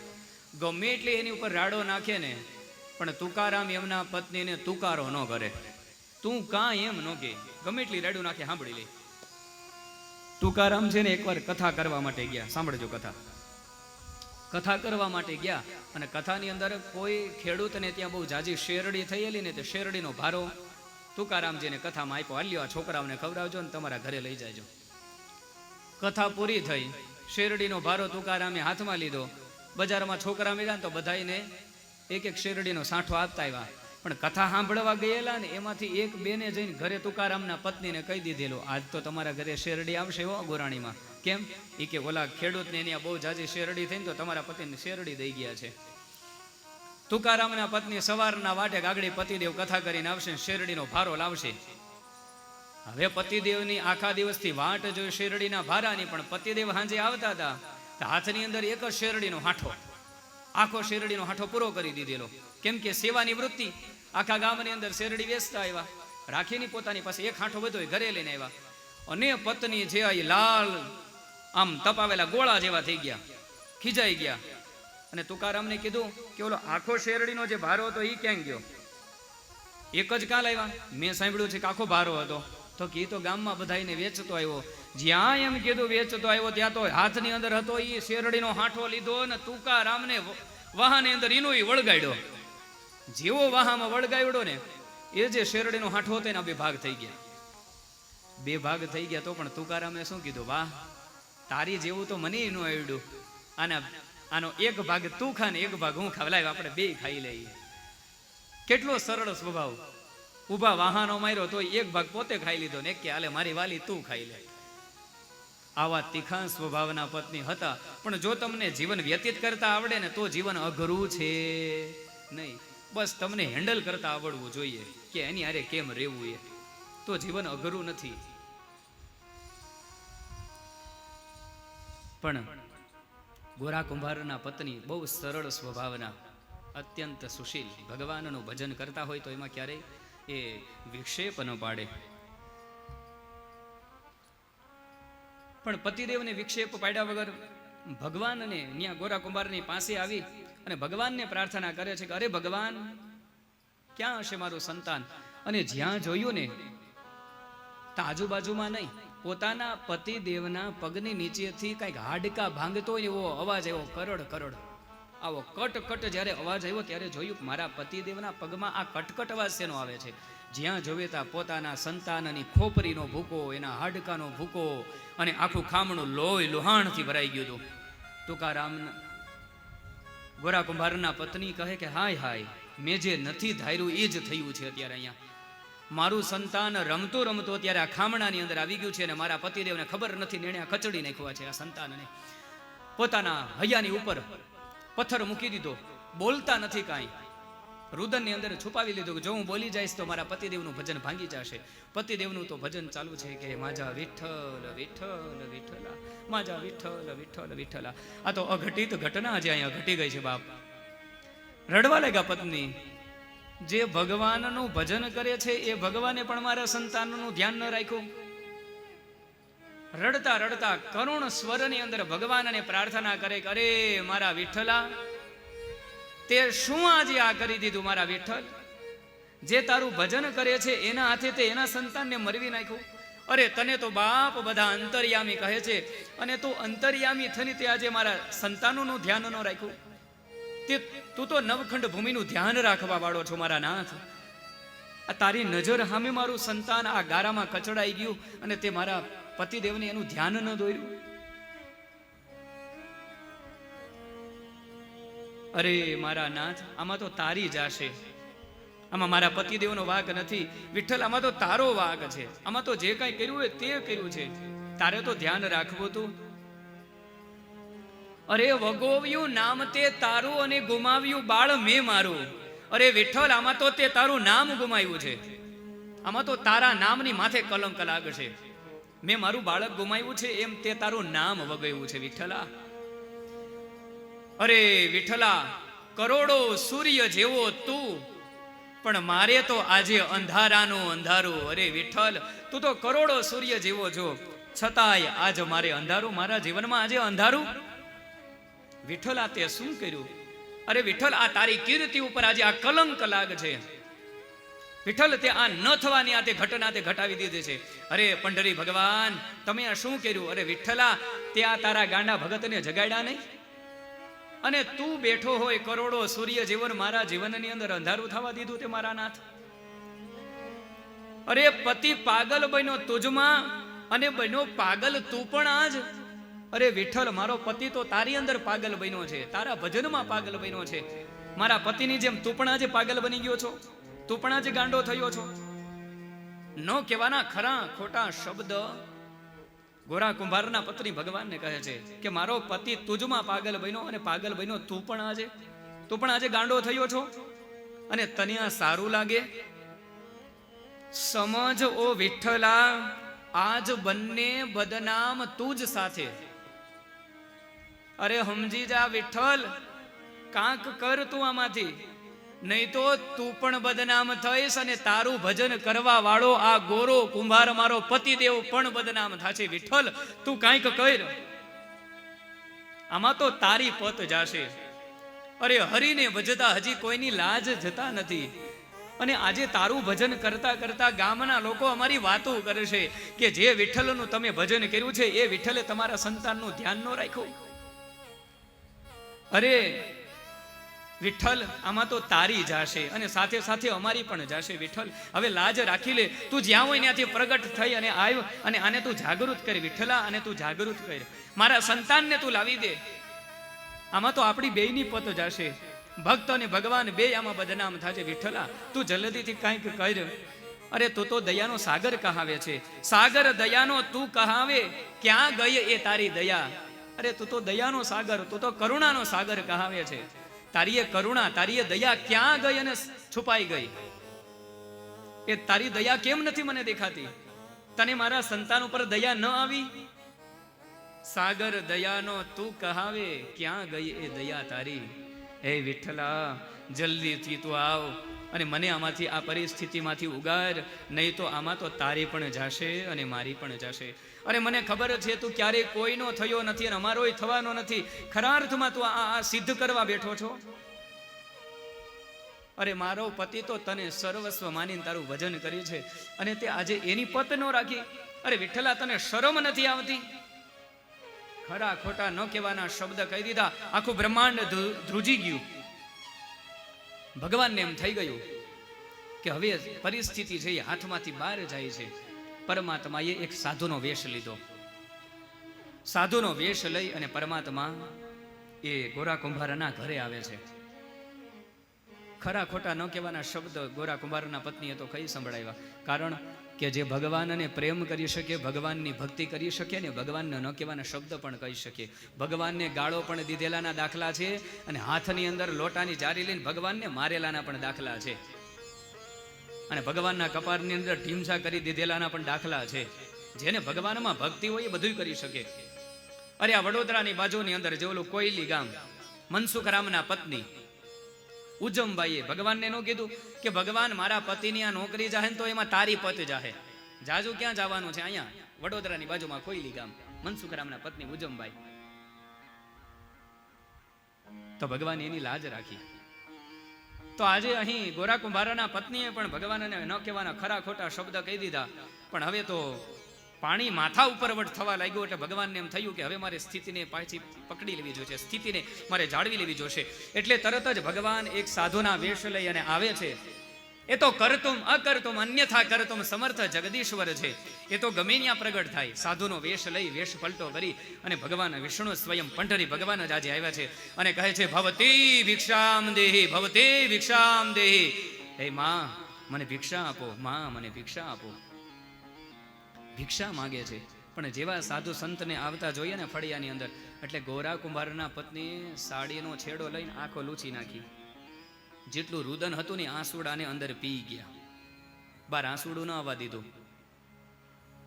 ગમે એટલે એની ઉપર રાડો નાખે ને પણ તુકારામ એમના પત્નીને તુકારો ન કરે. તું કાં એમ ન કે, ગમે એટલી રાડું નાખે સાંભળી લે. તુકારામ છે ને એકવાર કથા કરવા માટે ગયા. સાંભળજો કથા. કથા કરવા માટે ગયા અને કથાની અંદર કોઈ ખેડૂતને ત્યાં બહુ જાજી શેરડી થયેલી ને તે શેરડીનો ભારો તુકારામજીને કથામાં આપ્યો. હાલ્યો આ છોકરાઓને ખવડાવજો ને તમારા ઘરે લઈ જાજો. કથા પૂરી થઈ, શેરડીનો ભારો તુકારામે હાથમાં લીધો. બજારમાં છોકરા મળ્યા તો બધાને એક એક શેરડીનો સાંઠો આપતા આવ્યા. પણ કથા સાંભળવા ગયેલા ને એમાંથી એક બેને જઈને ઘરે તુકારામના પત્નીને કહી દીધેલું, આજ તો તમારા ઘરે શેરડી આવશે હો ગોરાણીમાં. કેમ? એ કે ઓલા ખેડૂતને એની બહુ જાજી શેરડી થઈને તો તમારા પતિને શેરડી દઈ ગયા છે. તુકારામના પત્ની સવારના વાટે ગાગડી પતિદેવ કથા કરીને આવશે, શેરડીનો ભારો લાવશે. હવે પતિદેવની આખા દિવસથી વાટ જોઈ શેરડીના ભારાની, પણ પતિદેવ સાંજે આવતા હતા તો હાથની અંદર એક જ શેરડીનો હાંઠો, આખો શેરડીનો હાંઠો પૂરો કરી દીધેલો. કેમ કે સેવાની વૃત્તિ. આખા ગામની અંદર શેરડી વેચતા આવ્યા, રાખીની પોતાની પાસે એક હાંઠો બધો ઘરે લઈને આવ્યા. અને પત્ની જે લાલ આમ તપાવેલા ગોળા જેવા થઈ ગયા, ખીજાઈ ગયા. અને તુકારામને કીધું કે ઓલો આખો શેરડીનો જે ભારો હતો એ ક્યાં ગયો? એક જ કાલ આવ્યા? મેં સાંભળ્યું છે કે આખો ભારો હતો. તો કે તો ગામમાં બધાને વેચતો આવ્યો. જ્યાં એમ કીધું વેચતો આવ્યો ત્યાં તો હાથની અંદર હતો એ શેરડીનો હાંઠો લીધો ને તુકારામને વાહની અંદર એનો વળગાડ્યો. જેવો વાહામાં વળગાડ્યો ને એ જે શેરડીનો હાંઠો હતો એના બે ભાગ થઈ ગયા. બે ભાગ થઈ ગયા તો પણ તુકારામે શું કીધું? વાહ, તારી જેવું તો મને ન આવડ્યું. આનો એક ભાગ તું ખા ને એક ભાગ હું ખા, લાવ આપણે બે ખાઈ લઈએ. કેટલો સરળ સ્વભાવ. ઉભા વાહનો માર્યો તો એક ભાગ પોતે ખાઈ લીધો ને એક કે હાલે મારી વાલી તું ખાઈ લે. આવા તીખા સ્વભાવના પત્ની હતા. પણ જો તમને જીવન વ્યતીત કરતા આવડે ને તો જીવન અઘરું છે નહીં. બસ તમને હેન્ડલ કરતા આવડવું જોઈએ કે એની હારે કેમ રહેવું, એ તો જીવન અઘરું નથી. પણ ગોરા કુંભારના પત્ની બહુ સરળ સ્વભાવના, અત્યંત સુશીલ, ભગવાનનું ભજન કરતા હોય તો એમાં ક્યારેય એ વિક્ષેપ ન પાડે. પણ પતિદેવને વિક્ષેપ પાડ્યા વગર ભગવાનને ત્યાં ગોરા કુંભારની પાસે આવી અને ભગવાનને પ્રાર્થના કરે છે કે અરે ભગવાન, ક્યાં હશે મારું સંતાન? અને જ્યાં જોયું ને તો આજુબાજુમાં નહીં, પોતાના પતિદેવના પગની નીચેથી કંઈક હાડકા ભાંગતો હોય એવો અવાજ આવ્યો, કરોડ કરોડ આવો કટ જ્યારે અવાજ આવ્યો ત્યારે જોયું મારા પતિદેવના પગમાં આ કટકટ અવાજ શેનો આવે છે? જ્યાં જોવે ત્યાં પોતાના સંતાનની ખોપરીનો ભૂકો, એના હાડકાનો ભૂકો, અને આખું ખામણું લોહી લુહાણથી ભરાઈ ગયું હતું. તુકારામ ગોરા કુંભારના પત્ની કહે કે હાય હાય, મેં જે નથી ધાર્યું એ જ થયું છે. અત્યારે અહીંયા મારું સંતાન રમતો રમતો અત્યારે આ ખામણાની અંદર આવી ગયું છે, અને મારા પતિદેવને ખબર નથી, નેણે કચડી નાખ્યા છે આ સંતાનને. પોતાના હૈયાની ઉપર પથ્થર મૂકી દીધો, બોલતા નથી કાંઈ, રુદનની અંદર છુપાવી લીધું કે જો હું બોલી જઈશ તો મારા પતિદેવનું ભજન ભાંગી જશે. પતિદેવનું તો ભજન ચાલુ છે કે માજા વિઠ્ઠલ વિઠ્ઠલ વિઠ્ઠલા, માજા વિઠ્ઠલ વિઠ્ઠલ વિઠ્ઠલા. આ તો અઘટિત ઘટના આજે અહીંયા ઘટી ગઈ છે. બાપ રડવા લાગ્યા પત્ની. જે ભગવાનનું ભજન કરે છે એ ભગવાને પણ મારા સંતાનનું ધ્યાન ન રાખ્યું. રડતા રડતા કરુણ સ્વરની અંદર ભગવાનને પ્રાર્થના કરે કે અરે મારા વિઠ્ઠલા, તે શું આજે આ કરી દીધું મારા વિઠ્ઠલ? જે તારું ભજન કરે છે એના હાથે તે એના સંતાનને મરવી નાખ્યું. અરે તને તો બાપ બધા અંતર્યામી કહે છે, અને તું અંતર્યામી થઈને તે આજે મારા સંતાનોનું ધ્યાન ન રાખ્યું. તું તો નવખંડ ભૂમિનું ધ્યાન રાખવા વાળો છો મારા નાથ. આ તારી નજર સામે મારું સંતાન આ ગારામાં કચડાઈ ગયું, અને તે મારા પતિદેવને એનું ધ્યાન ન દોર્યું. અરે મારા નાથ, આમાં તો તારી જાશે, આમાં મારા પતિદેવનો વાંક નથી. વિઠ્ઠલ, આમાં તો તારો વાંક છે. આમાં તો જે કાંઈ કર્યું હોય તે કર્યું છે, તારે તો ધ્યાન રાખવું તું. અરે વગોવ્યું નામ તે તારું, અને ગુમાવ્યું બાળ મેં મારું. અરે વિઠ્ઠલ, આમાં તો તે તારું નામ ગુમાવ્યું છે, આમાં તો તારા નામની માથે કલંક લાગશે. મેં મારું બાળક ગુમાવ્યું છે એમ તે તારું નામ વગાવ્યું છે વિઠ્ઠલા. અરે વિઠ્ઠલા, કરોડો સૂર્ય જેવો તું, પણ મારે તો આજે અંધારાનું અંધારું. અરે વિઠ્ઠલ, તું તો કરોડો સૂર્ય જેવો છો, છતાંય આજ મારે અંધારું, મારા જીવનમાં આજે અંધારું. વિઠ્ઠલ, આ તે શું કર્યું? અરે વિઠ્ઠલ, આ તારી કીર્તિ ઉપર આજે આ કલંક લાગ છે. વિઠ્ઠલ, તે આ ન થવાની આ તે ઘટના તે ઘટાવી દીધી છે. અરે પંઢરી ભગવાન, તમે આ શું કર્યું? અરે વિઠ્ઠલા, તે આ તારા ગાંડા ભગતને જગાડ્યા નહીં, અને તું બેઠો હોય કરોડો સૂર્ય જીવન મારા જીવનની અંદર અંધારું થવા દીધું તે મારા નાથ. અરે પતિ પાગલ બન્યો તુજમાં, અને બન્યો પાગલ તું પણ આજ. અરે વિઠ્ઠલ, મારો પતિ તો તારી અંદર પાગલ બન્યો છે, તારા ભજનમાં પાગલ બન્યો છે. મારા પતિની જેમ તું પણ આજે પાગલ બની ગયો છો, તું પણ આજે ગાંડો થયો છો. ન કહેવાના ખરા ખોટા શબ્દ ગોરા કુંભારના પત્ની ભગવાનને કહે છે કે મારો પતિ તુજમાં પાગલ બન્યો, અને પાગલ બન્યો તું પણ આજે ગાંડો થયો છો, અને તને આ સારું લાગે? સમજ ઓ વિઠ્ઠલા, આજ બંને બદનામ તુજ સાથે. અરે સમજી જા વિઠ્ઠલ, કાંક કર તું આમાંથી, નહીં તો તું પણ બદનામ થઈશ, અને તારું ભજન કરવા વાળો આ ગોરો કુંભાર મારો પતિદેવ પણ બદનામ થશે. વિઠ્ઠલ, તું કાંઈક કર, આમાં તો તારી પત જાશે. અરે હરીને ભજતા હજી કોઈની લાજ જતા નથી, અને આજે તારું ભજન કરતા કરતા ગામના લોકો અમારી વાતો કરશે કે જે વિઠ્ઠલનું તમે ભજન કર્યું છે એ વિઠ્ઠલે તમારા સંતાનનું ધ્યાન ન રાખ્યું. અરે વિઠ્ઠલ, આમાં તો તારી જાશે, અને સાથે સાથે અમારી પણ જાશે. વિઠ્ઠલ, હવે લાજ રાખી લે, તું જ્યાં હોય ત્યાંથી પ્રગટ થઈ અને આવ, અને આને તું જાગૃત કર. વિઠ્ઠલા, આને તું જાગૃત કર, મારા સંતાનને તું લાવી દે. આમાં તો આપણી બેયની પત જાશે, ભક્ત અને ભગવાન બે આમાં બદનામ થશે. વિઠ્ઠલા, તું જલ્દીથી કાંઈક કર. અરે તું તો દયાનો સાગર કહાવે છે, સાગર દયાનો તું કહાવે, ક્યાં ગઈ એ તારી દયા? અરે તું તો દયાનો સાગર, તું તો કરુણાનો સાગર કહાવે છે. તારી એ કરુણા, તારી એ દયા ક્યાં ગઈ અને છુપાઈ ગઈ? એ તારી દયા કેમ નથી મને દેખાતી? તને મારા સંતાન ઉપર દયા ન આવી? સાગર દયાનો તું કહાવે, ક્યાં ગઈ એ દયા તારી? હે વિઠ્ઠલા, જલ્દીથી તું આવ, અને મને આમાંથી આ પરિસ્થિતિમાંથી ઉગાર, નહીં તો આમાં તો તારી પણ જાશે અને મારી પણ જાશે. અરે મને ખબર છે તું ક્યારેય કોઈનો થયો નથી, અને અમારોય થવાનો નથી. ખરા અર્થમાં તું આ સિદ્ધ કરવા બેઠો છો. અરે મારો પતિ તો તને સર્વસ્વ માનીને તારું ભજન કર્યું છે, અને તે આજે એની પત ન રાખી. અરે વિઠ્ઠલા, તને શરમ નથી આવતી? ખરા ખોટા ન કહેવાના શબ્દ કહી દીધા. આખું બ્રહ્માંડ ધ્રુજી ગયું. ભગવાનને એમ થઈ ગયું કે હવે પરિસ્થિતિ છે એ હાથમાંથી બહાર જાય છે. પરમાત્માએ એક સાધુનો વેશ લીધો. સાધુનો વેશ લઈ અને પરમાત્મા એ ગોરા કુંભારના ઘરે આવે છે. ખરા ખોટા ન કહેવાના શબ્દ ગોરા કુંભારના પત્નીએ તો કઈ સંભળાવ્યા. કારણ કે જે ભગવાનને પ્રેમ કરી શકે, ભગવાનની ભક્તિ કરી શકે ને, ભગવાનને ન કહેવાના શબ્દ પણ કહી શકે. ભગવાનને ગાળો પણ દીધેલાના દાખલા છે, અને હાથની અંદર લોટાની જારી લઈને ભગવાનને મારેલાના પણ દાખલા છે, અને ભગવાનના કપાળની અંદર ઢીમસા કરી દીધેલાના પણ દાખલા છે. જેને ભગવાનમાં ભક્તિ હોય એ બધું કરી શકે. અરે આ વડોદરાની બાજુની અંદર જે ઓલું કોયલી ગામ, મનસુખ રામના પત્ની ઉજમબાઈએ ભગવાનને નો કીધું કે ભગવાન મારા પતિની આ નોકરી જાહે તો એમાં તારી પત જાહે. જાજુ ક્યાં જવાનું છે? અહીંયા વડોદરાની બાજુમાં કોયલી ગામ, મનસુખ રામના પત્ની ઉજમબાઈ. તો ભગવાન એની લાજ રાખી. તો આજે અહીં ગોરા કુંભારાના પત્નીએ પણ ભગવાનને ન કહેવાના ખરા ખોટા શબ્દ કહી દીધા. પણ હવે તો પાણી માથા ઉપર વટ થવા લાગ્યું. એટલે ભગવાનને એમ થયું કે હવે મારે સ્થિતિને પાછી પકડી લેવી જોશે, સ્થિતિને મારે જાળવી લેવી જોશે. એટલે તરત જ ભગવાન એક સાધુના વેશ લઈ અને આવે છે. એ તો કરતુમ અકર્તુમ અન્યથા કરતુમ સમર્થ જગદીશ્વર છે. એ તો ગમે ત્યાં પ્રગટ થાય. સાધુનો વેશ લઈ, વેશ પલટો કરી અને ભગવાન વિષ્ણુ સ્વયં પંઢરી ભગવાન જ આજે આવ્યા છે અને કહે છે, ભવતી ભિક્ષામ દેહી, ભવતી ભિક્ષામ દેહી. હે માં, મને ભિક્ષા આપો, માં મને ભિક્ષા આપો. ભિક્ષા માગે છે. પણ જેવા સાધુ સંતને આવતા જોઈએ ને ફળિયાની અંદર, એટલે ગોરા કુંભારના પત્નીએ સાડીનો છેડો લઈને આંખો લૂછી નાખી. જેટલું રુદન હતું ને આંસુડાને અંદર પી ગયા. બાર આંસુડું ન આવવા દીધું.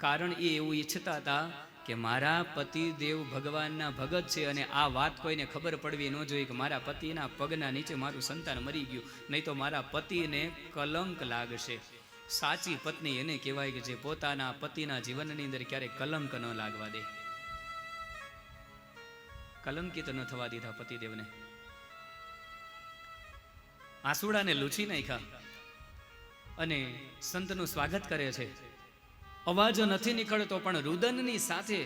કારણ એ એવું ઈચ્છતા હતા કે મારા પતિ દેવ ભગવાનના ભગત છે, અને આ વાત કોઈને ખબર પડવી ન જોઈએ કે મારા પતિના પગના નીચે મારું સંતાન મરી ગયું, નહીં તો મારા પતિને કલંક લાગશે. સાચી પત્ની એને કહેવાય કે જે પોતાના પતિના જીવનની અંદર ક્યારેય કલંક ન લાગવા દે. કલંકિત ન થવા દીધા પતિદેવને. આંસુડાને લૂછી નાખ્યા અને સંતનું સ્વાગત કરે છે. અવાજ નથી નીકળતો, પણ રુદનની સાથે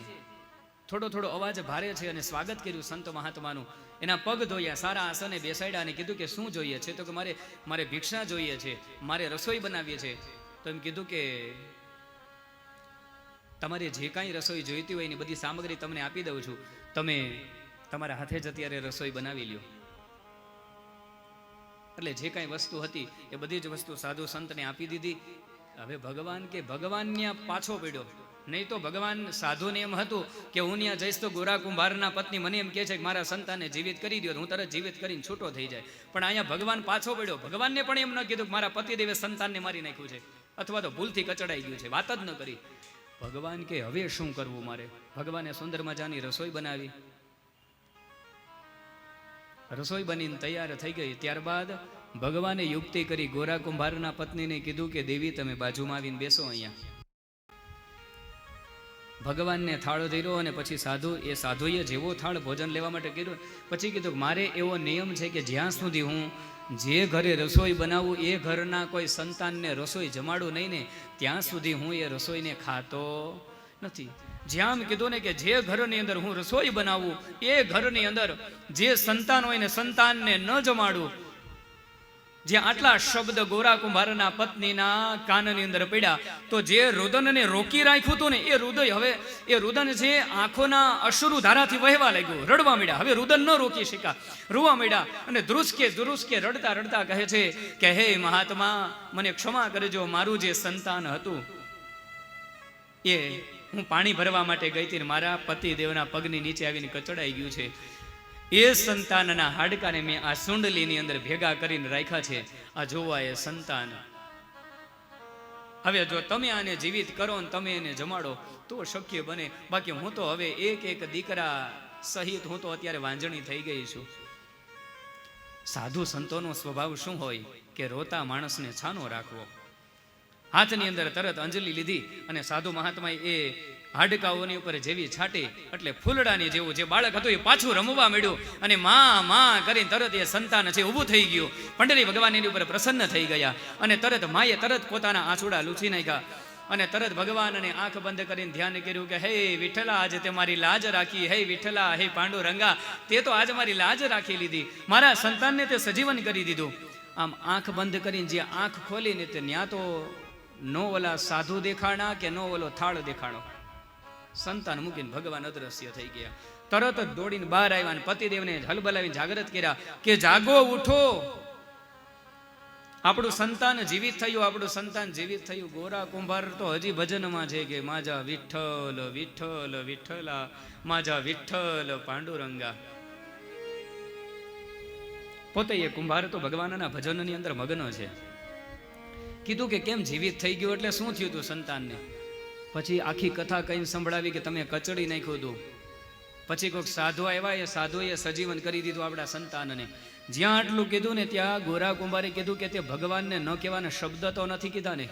થોડો થોડો અવાજ ભારે છે, અને સ્વાગત કર્યું સંત મહાત્માનું. એના પગ ધોયા, સારા આસને બેસાડ્યા અને કીધું કે શું જોઈએ છે? તો કે મારે ભિક્ષા જોઈએ છે, મારે રસોઈ બનાવીએ છે. તો એમ કીધું કે તમારે જે કાંઈ રસોઈ જોઈતી હોય એની બધી સામગ્રી તમને આપી દઉં છું, તમે તમારા હાથે જ અત્યારે રસોઈ બનાવી લ્યો. એટલે જે કાંઈ વસ્તુ હતી એ બધી જ વસ્તુ સાધુ સંતને આપી દીધી. હવે ભગવાન કે ભગવાન ત્યાં પાછો પડ્યો. નહીં તો ભગવાન સાધુને એમ હતું કે હું ત્યાં જઈશ તો ગોરા કુંભારના પત્ની મને એમ કહે છે કે મારા સંતાનને જીવિત કરી દો, હું તરત જીવિત કરીને છૂટો થઈ જાય. પણ અહીંયા ભગવાન પાછો પડ્યો. ભગવાનને પણ એમ ન કીધું કે મારા પતિદેવે સંતાનને મારી નાખ્યું છે, અથવા તો ભૂલથી કચડાઈ ગયું છે. વાત જ ન કરી. ભગવાન કે હવે શું કરવું મારે? ભગવાને સુંદર મજાની રસોઈ બનાવી. રસોઈ બનીને તૈયાર થઈ ગઈ. ત્યારબાદ ભગવાને યુક્તિ કરી. ગોરા કુંભારના પત્નીને કીધું કે દેવી તમે બાજુમાં આવીને બેસો અહીંયા. ભગવાનને થાળ ધર્યો અને પછી સાધુએ જેવો થાળ ભોજન લેવા માટે કર્યું, પછી કીધું કે મારે એવો નિયમ છે કે જ્યાં સુધી હું જે ઘરે રસોઈ બનાવું એ ઘરના કોઈ સંતાનને રસોઈ જમાડું નહીં ને ત્યાં સુધી હું એ રસોઈને ખાતો નથી. જ્યાં કીધું ને કે જે ઘરની અંદર હું રસોઈ બનાવું એ ઘરની અંદર જે સંતાન હોય ને સંતાનને ન જમાડું. જ્યાં આટલા શબ્દ ગોરા કુંભારના પત્નીના કાનની અંદર પડ્યા તો જે રુદનને રોકી રાખ્યું હતું ને એ હૃદય, હવે એ રુદન છે આંખોના અશ્રુ ધારાથી વહેવા લાગ્યું, રડવા માંડ્યા. હવે રુદન ન રોકી શક્યા, રોવા માંડ્યા અને ધ્રુસકે રડતા રડતા કહે છે કે હે મહાત્મા, મને ક્ષમા કરજો. મારું જે સંતાન હતું એ હું પાણી ભરવા માટે ગઈ હતી, મારા પતિ દેવના પગની નીચે આવીને કચડાઈ ગયું છે. એ સંતાનના હાડકાને મેં આ સુંડલીની અંદર ભેગા કરીને રાખ્યા છે. આ જોવા એ સંતાન. હવે જો તમે આને જીવિત કરો ને તમે એને જમાડો તો શક્ય બને, બાકી હું તો હવે એક દીકરા સહિત હું તો અત્યારે વાંજણી થઈ ગઈ છું. સાધુ સંતોનો સ્વભાવ શું હોય કે રોતા માણસને છાનો રાખવો. હાથની અંદર તરત અંજલિ લીધી અને સાધુ મહાત્માએ એ હાડકાઓની ઉપર જેવી છાટી એટલે ફૂલડાની જેવું જે બાળક હતું એ પાછું રમવા મળ્યું અને માં કરીને તરત એ સંતાન છે ઊભું થઈ ગયું. પંડરી ભગવાન એની ઉપર પ્રસન્ન થઈ ગયા અને તરત માએ તરત પોતાના આંસુડા લૂછી નાખ્યા અને તરત ભગવાનને આંખ બંધ કરીને ધ્યાન કર્યું કે હે વિઠ્ઠલા, આજે તે મારી લાજ રાખી. હે વિઠ્ઠલા, હે પાંડુરંગા, તે તો આજે મારી લાજ રાખી લીધી, મારા સંતાનને તે સજીવન કરી દીધું. આમ આંખ બંધ કરીને જે આંખ ખોલીને તે ન્યા તો નો ઓલા સાધુ દેખાણા કે નો ઓલો થાળ દેખાણો. સંતાન મૂકીને ભગવાન અદ્રશ્ય થઈ ગયા. તરત જ દોડીને બહાર આવ્યા અને પતિદેવને હલબલાવીને જાગૃત કર્યા કે જાગો, ઉઠો, આપણું સંતાન જીવિત થયું, આપણું સંતાન જીવિત થયું. ગોરા કુંભાર તો હજી ભજનમાં છે કે માજા વિઠ્ઠલ વિઠ્ઠલ વિઠ્ઠલા, માજા વિઠ્ઠલ પાંડુરંગા. પોતે એ કુંભાર તો ભગવાનના ભજનની અંદર મગ્ન છે. કીધું કે કેમ જીવિત થઈ ગયું, એટલે શું થયું તું સંતાનને? પછી આખી કથા કઈ સંભળાવી કે તમે કચડી નાખ્યું હતું. પછી કોઈક સાધુ આવ્યા, એ સાધુએ સજીવન કરી દીધું આપણા સંતાનને. જ્યાં આટલું કીધું ને ત્યાં ગોરા કુંભારે કીધું કે તે ભગવાનને ન કહેવાના શબ્દ તો નથી કીધા ને.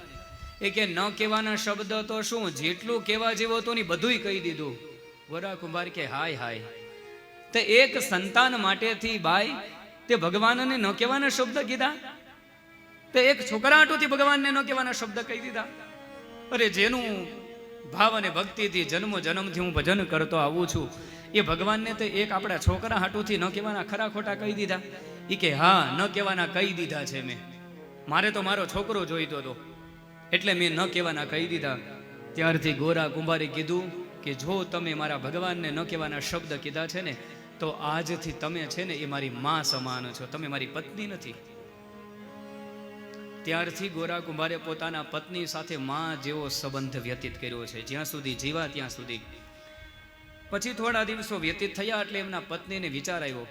એ કે ન કહેવાના શબ્દ તો શું, જેટલું કહેવા જેવું હતું ને બધુંય કહી દીધું. ગોરા કુંભાર કે હાય હાય, તે એક સંતાન માટેથી ભાઈ તે ભગવાનને ન કહેવાના શબ્દ કીધા, તે એક છોકરા હાટુથી ભગવાનને ન કહેવાના શબ્દ કહી દીધા. અરે જેનું ભાવ અને ભક્તિથી જન્મો જન્મથી હું ભજન કરતો આવું છું, એ ભગવાનને તો એક આપણા છોકરા હાટુથી ન કહેવાના ખરા ખોટા કહી દીધા. એ કે હા, ન કહેવાના કહી દીધા છે મેં, મારે તો મારો છોકરો જોઈતો હતો એટલે મેં ન કહેવાના કહી દીધા. ત્યારથી ગોરા કુંભારે કીધું કે જો તમે મારા ભગવાનને ન કહેવાના શબ્દ કીધા છે ને, તો આજથી તમે છે ને એ મારી માં સમાન છો, તમે મારી પત્ની નથી. ત્યારથી ગોરા કુંભારે પોતાના પત્ની સાથે માં જેવો સંબંધ વ્યતીત કર્યો છે, જ્યાં સુધી જીવા ત્યાં સુધી. પછી થોડા દિવસો વ્યતીત થયા એટલે એમના પત્નીને વિચાર આવ્યો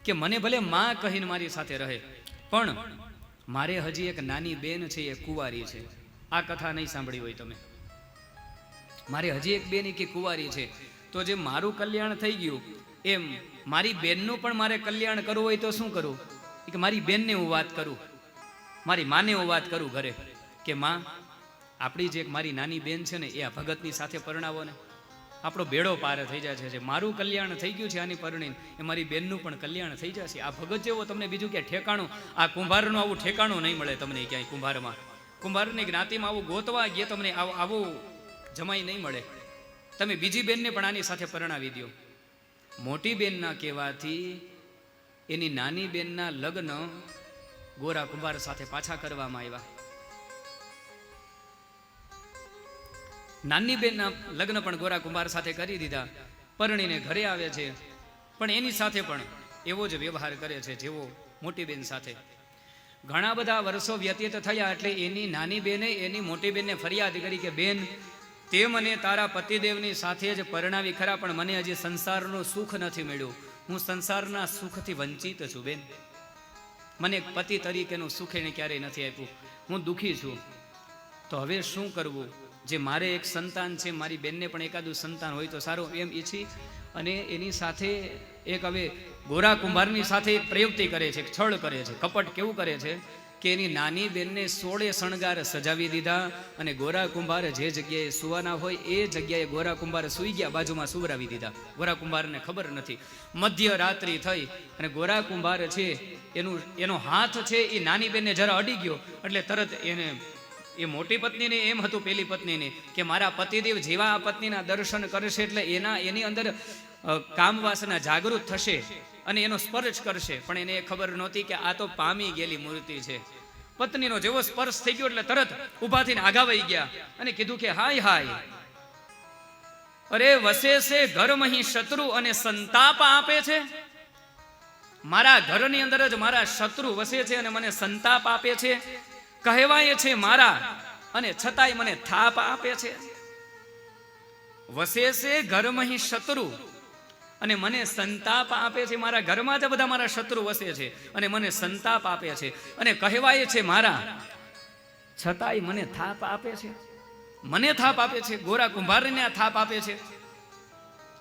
કે મને ભલે માં કહીને મારી સાથે રહે, પણ મારે હજી એક નાની બેન છે, એ કુંવારી છે. આ કથા નહીં સાંભળી હોય તમે. મારે હજી એક બેન કે કુંવારી છે, તો જે મારું કલ્યાણ થઈ ગયું એમ મારી બેનનું પણ મારે કલ્યાણ કરવું હોય તો શું કરું? કે મારી બેનને હું વાત કરું, મારી માને હું વાત કરું ઘરે કે માં, આપણી જે મારી નાની બેન છે ને એ આ ભગતની સાથે પરણાવો ને, આપણો બેડો પાર થઈ જાય છે. મારું કલ્યાણ થઈ ગયું છે આની પરણીને, એ મારી બેનનું પણ કલ્યાણ થઈ જશે. આ ભગત જેવો તમને બીજું ક્યાંય ઠેકાણું, આ કુંભારનું આવું ઠેકાણું નહીં મળે તમને ક્યાંય. કુંભારની જ્ઞાતિમાં આવું ગોતવા ગયા તમને આવું જમાઈ નહીં મળે. તમે બીજી બેનને પણ આની સાથે પરણાવી દો. મોટી બેનના કહેવાથી એની નાની બેનના લગ્ન ગોરા કુંભાર સાથે પાછા કરવામાં આવ્યા. નાની બેનના લગ્ન પણ ગોરા કુંભાર સાથે કરી દીધા. પરણીને ઘરે આવે છે, પણ એની સાથે પણ એવો જ વ્યવહાર કરે છે જેવો મોટી બેન સાથે. ઘણા બધા વર્ષો વ્યતીત થયા એટલે એની નાની બેને એની મોટી બેનને ફરિયાદ કરી કે બેન, તે મને તારા પતિદેવની સાથે જ પરણાવી ખરા, પણ મને હજી સંસારનું સુખ નથી મળ્યું, હું સંસારના સુખથી વંચિત છું બેન, મને એક પતિ તરીકેનું સુખ એને ક્યારેય નથી આપ્યું, હું દુઃખી છું. તો હવે શું કરવું? જે મારે એક સંતાન છે, મારી બેનને પણ એકાદું સંતાન હોય તો સારું એમ ઈચ્છી અને એની સાથે એક હવે ગોરા કુંભારની સાથે એક પ્રયુક્તિ કરે છે, છળ કરે છે. કપટ કેવું કરે છે કે એની નાની બેનને 16 શણગાર સજાવી દીધા અને ગોરા કુંભાર જે જગ્યાએ સુવાના હોય એ જગ્યાએ ગોરા કુંભાર સુઈ ગયા, બાજુમાં સુવરાવી દીધા. ગોરા કુંભારને ખબર નથી. મધ્ય રાત્રિ થઈ અને ગોરા કુંભાર છે એનો હાથ છે એ નાની બેનને જરા અડી ગયો એટલે તરત એને, એ મોટી પત્નીને એમ હતું પેલી પત્નીને કે મારા પતિદેવ જેવા આ પત્નીના દર્શન કરશે એટલે એની અંદર કામવાસના જાગૃત થશે અને એનો સ્પર્શ કરશે. પણ એને ખબર નહોતી કે આ તો પામી ગયેલી મૂર્તિ છે. પત્નીનો જેવો સ્પર્શ થઈ ગયો એટલે તરત ઊભા થઈને આગા વહી ગયા અને કીધું કે હાય હાય, અરે વસે છે ઘરમહી શત્રુ અને સંતાપ આપે છે. મારા ઘરની અંદર જ મારા શત્રુ વસે છે અને મને સંતાપ આપે છે, કહેવાય છે મારા, અને છતાંય મને થાપ આપે છે. વસે છે ઘરમહી શત્રુ અને મને સંતાપ આપે છે. મારા ઘરમાં જ બધા મારા શત્રુ વસે છે અને મને સંતાપ આપે છે, અને કહેવાય છે મારા, છતાંય મને થાપ આપે છે. મને થાપ આપે છે, ગોરા કુંભારને આ થાપ આપે છે.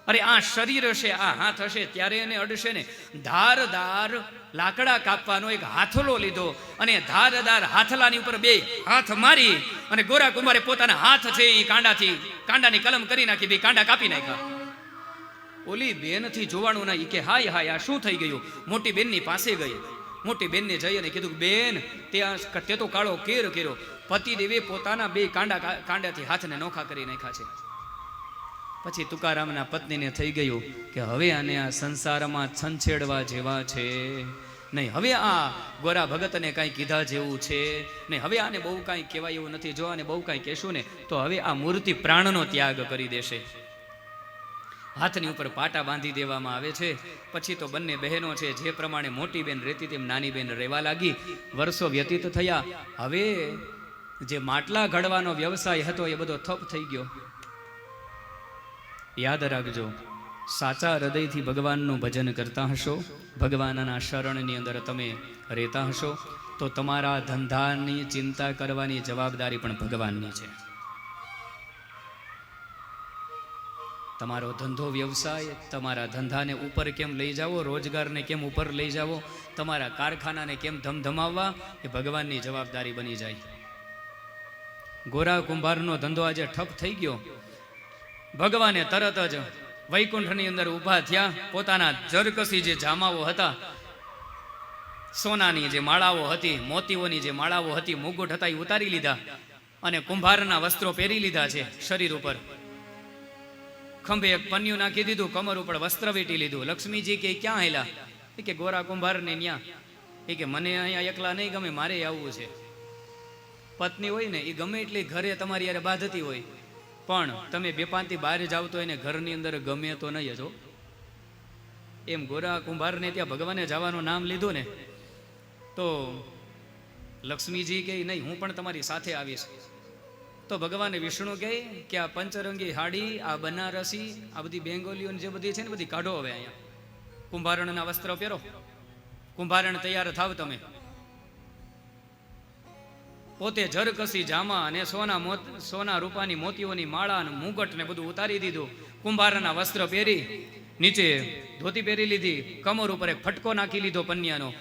અરે આ શરીર હશે, આ હાથ હશે ત્યારે એને અડશે ને. ધારદાર લાકડા કાપવાનો એક હાથલો લીધો અને ધારદાર હાથલાની ઉપર 2 હાથ મારી અને ગોરા કુંભારે પોતાના હાથ છે એ કાંડાથી કાંડાની કલમ કરી નાખી, બે કાંડા કાપી નાખ્યા. ઓલી બેનથી જોવાનું ના, કે હાય હાય આ શું થઈ ગયું. મોટી બેનની પાસે ગઈ, મોટી બેનને જઈ અને કીધું, બેન તે તો કાળો કેર કર્યો. પતિદેવે પોતાના બે કાંડાથી હાથને નોખા કરી નાખ્યા છે. પછી તુકારામના પત્નીને થઈ ગયું કે હવે આને આ સંસારમાં છંછેડવા જેવા છે નહીં, હવે આ ગોરા ભગતને કાંઈ કીધા જેવું છે નહીં, હવે આને બહુ કાંઈ કહેવાય એવું નથી. જો આને બહુ કાંઈ કહેશું ને તો હવે આ મૂર્તિ પ્રાણનો ત્યાગ કરી દેશે. હાથની ઉપર પાટા બાંધી દેવામાં આવે છે. પછી તો બંને બહેનો છે, જે પ્રમાણે મોટી બેન રહેતી તેમ નાની બેન રહેવા લાગી. વર્ષો વ્યતીત થયા. હવે જે માટલા ઘડવાનો વ્યવસાય હતો એ બધો ઠપ થઈ ગયો. યાદ રાખજો, સાચા હૃદયથી ભગવાનનું ભજન કરતા હશો, ભગવાનના શરણની અંદર તમે રહેતા હશો, તો તમારા ધંધાની ચિંતા કરવાની જવાબદારી પણ ભગવાનની છે. તમારો ધંધો વ્યવસાય, તમારા ધંધાને ઉપર કેમ લઈ જાવો, રોજગારને કેમ ઉપર લઈ જાવો, તમારા કારખાનાને કેમ ધમધમાવવા, એ ભગવાનની જવાબદારી બની જાય. ગોરા કુંભારનો ધંધો આજે ઠપ થઈ ગયો. ભગવાને તરત જ વૈકુંઠની અંદર ઊભા થયા. પોતાના જરકસી જે જામાઓ હતા, સોનાની જે માળાઓ હતી, મોતીઓની જે માળાઓ હતી, મુગુટ હતા, એ ઉતારી લીધા અને કુંભારના વસ્ત્રો પહેરી લીધા છે. શરીર ઉપર ખંભે એક પન્યું નાખી દીધું, કમર ઉપર વસ્ત્ર વીટી લીધું. લક્ષ્મીજી કે ક્યાં હેલા? એ કે ગોરા કુંભારને ન્યા. એ કે મને અહીંયા એકલા નહીં ગમે, મારે આવવું છે. પત્ની હોય ને એ ગમે એટલી ઘરે તમારી યારે બાંધતી હોય, પણ તમે બેપાંતી બહાર જાવ તો એને ઘરની અંદર ગમે તો નહીં જો. એમ ગોરા કુંભારને ત્યાં ભગવાને જવાનું નામ લીધું ને તો લક્ષ્મીજી કહે નહીં, હું પણ તમારી સાથે આવીશ. તો ભગવાને વિષ્ણુ કહે કે આ પંચરંગી હાડી, આ બનારસી, આ બધી બેંગોલીઓની જે બધી છે ને બધી કાઢો હવે અહીંયા. કુંભારણના વસ્ત્ર પહેરો, કુંભારણ તૈયાર થાવ તમે. પોતે જરકસી જામા અને સોના રૂપાની મોતીઓની માળા અને મુગટ ને બધું ઉતારી દીધું. કુંભારના વસ્ત્ર પહેરી, નીચે ધોતી પહેરી લીધી, કમર ઉપર એક ફટકો નાખી લીધો પન્યાનો,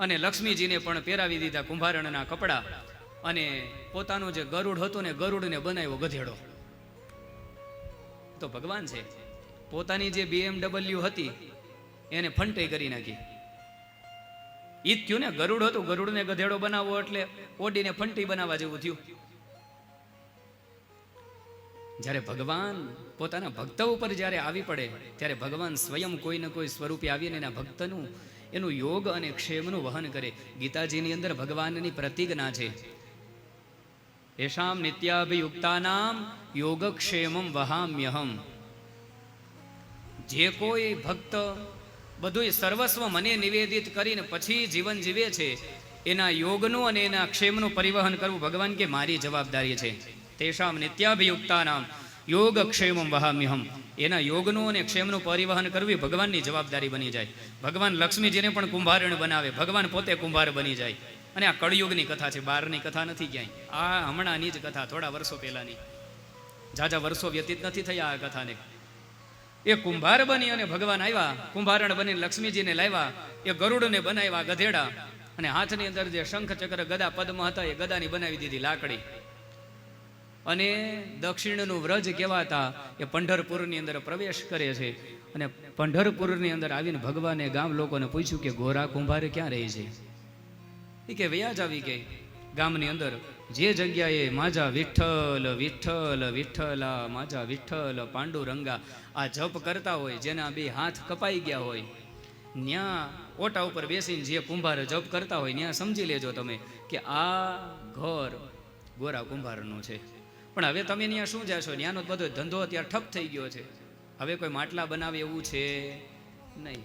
અને લક્ષ્મીજીને પણ પહેરાવી દીધા કુંભારણના કપડા. અને પોતાનું જે ગરુડ હતું ને ગરુડને બનાવ્યો ગધેડો. તો ભગવાન છે, પોતાની જે BMW હતી એને ફંટે કરી નાખી. ઈ થયું ને, ગરુડ હતું, ગરુડને ગધેડો બનાવવો એટલે ઓડીને ફંટી બનાવવા જેવું થયું. જ્યારે ભગવાન પોતાના ભક્ત ઉપર જ્યારે આવી પડે ત્યારે ભગવાન સ્વયં કોઈ ને કોઈ સ્વરૂપે આવીને એના ભક્તનું એનું યોગ અને ક્ષેમનું વહન કરે. ગીતાજીની અંદર ભગવાનની પ્રતિજ્ઞા છે, એશામ નિત્યાભિયુક્તાનામ યોગક્ષેમમ વહામ્યહમ. જે કોઈ ભક્ત બધું સર્વસ્વ મને નિવેદિત કરીને પછી જીવન જીવે છે, એના યોગનું અને એના ક્ષેમનું પરિવહન કરવું ભગવાન કે મારી જવાબદારી છે. તેષામ નિત્યાભિયુક્તાનામ યોગક્ષેમમ વહામ્યહમ. એના યોગનું અને ક્ષેમનું પરિવહન કરવું ભગવાનની જવાબદારી બની જાય. ભગવાન લક્ષ્મીજીને પણ કુંભારણ બનાવે, ભગવાન પોતે કુંભાર બની જાય. અને આ કળિયુગની કથા છે, બહારની કથા નથી ક્યાંય. આ હમણાંની જ કથા, થોડા વર્ષો પહેલાની, ઝાઝા વર્ષો વ્યતીત નથી થયા આ કથાને. એ કુંભાર બની અને ભગવાન આવ્યા, કુંભારણ બની લક્ષ્મીજીને લાવ્યા, એ ગરુડને બનાવ્યા ગધેડા, અને હાથની અંદર જે શંખ ચક્ર ગદા પદ્મ હતા એ ગદાની બનાવી દીધી લાકડી. અને દક્ષિણનું વ્રજ કહેવાતા એ પંઢરપુરની અંદર પ્રવેશ કરે છે. અને પંઢરપુરની અંદર આવીને ભગવાને ગામ લોકોને પૂછ્યું કે ગોરા કુંભાર ક્યાં રહે છે? એ કે વ્યાજ આવી ગઈ. ગામની અંદર જે જગ્યાએ માજા વિઠ્ઠલ વિઠ્ઠલ વિઠ્ઠલા, માજા વિઠ્ઠલ પાંડુરંગા આ જપ કરતા હોય, જેના બે હાથ કપાઈ ગયા હોય, ન્યા ઓટા ઉપર બેસીને જે કુંભાર જપ કરતા હોય ત્યાં સમજી લેજો તમે કે આ ઘર ગોરા કુંભારનું છે. પણ હવે તમે ત્યાં શું જાશો? ત્યાંનો બધો ધંધો અત્યારે ઠપ થઈ ગયો છે. હવે કોઈ માટલા બનાવે એવું છે નહીં.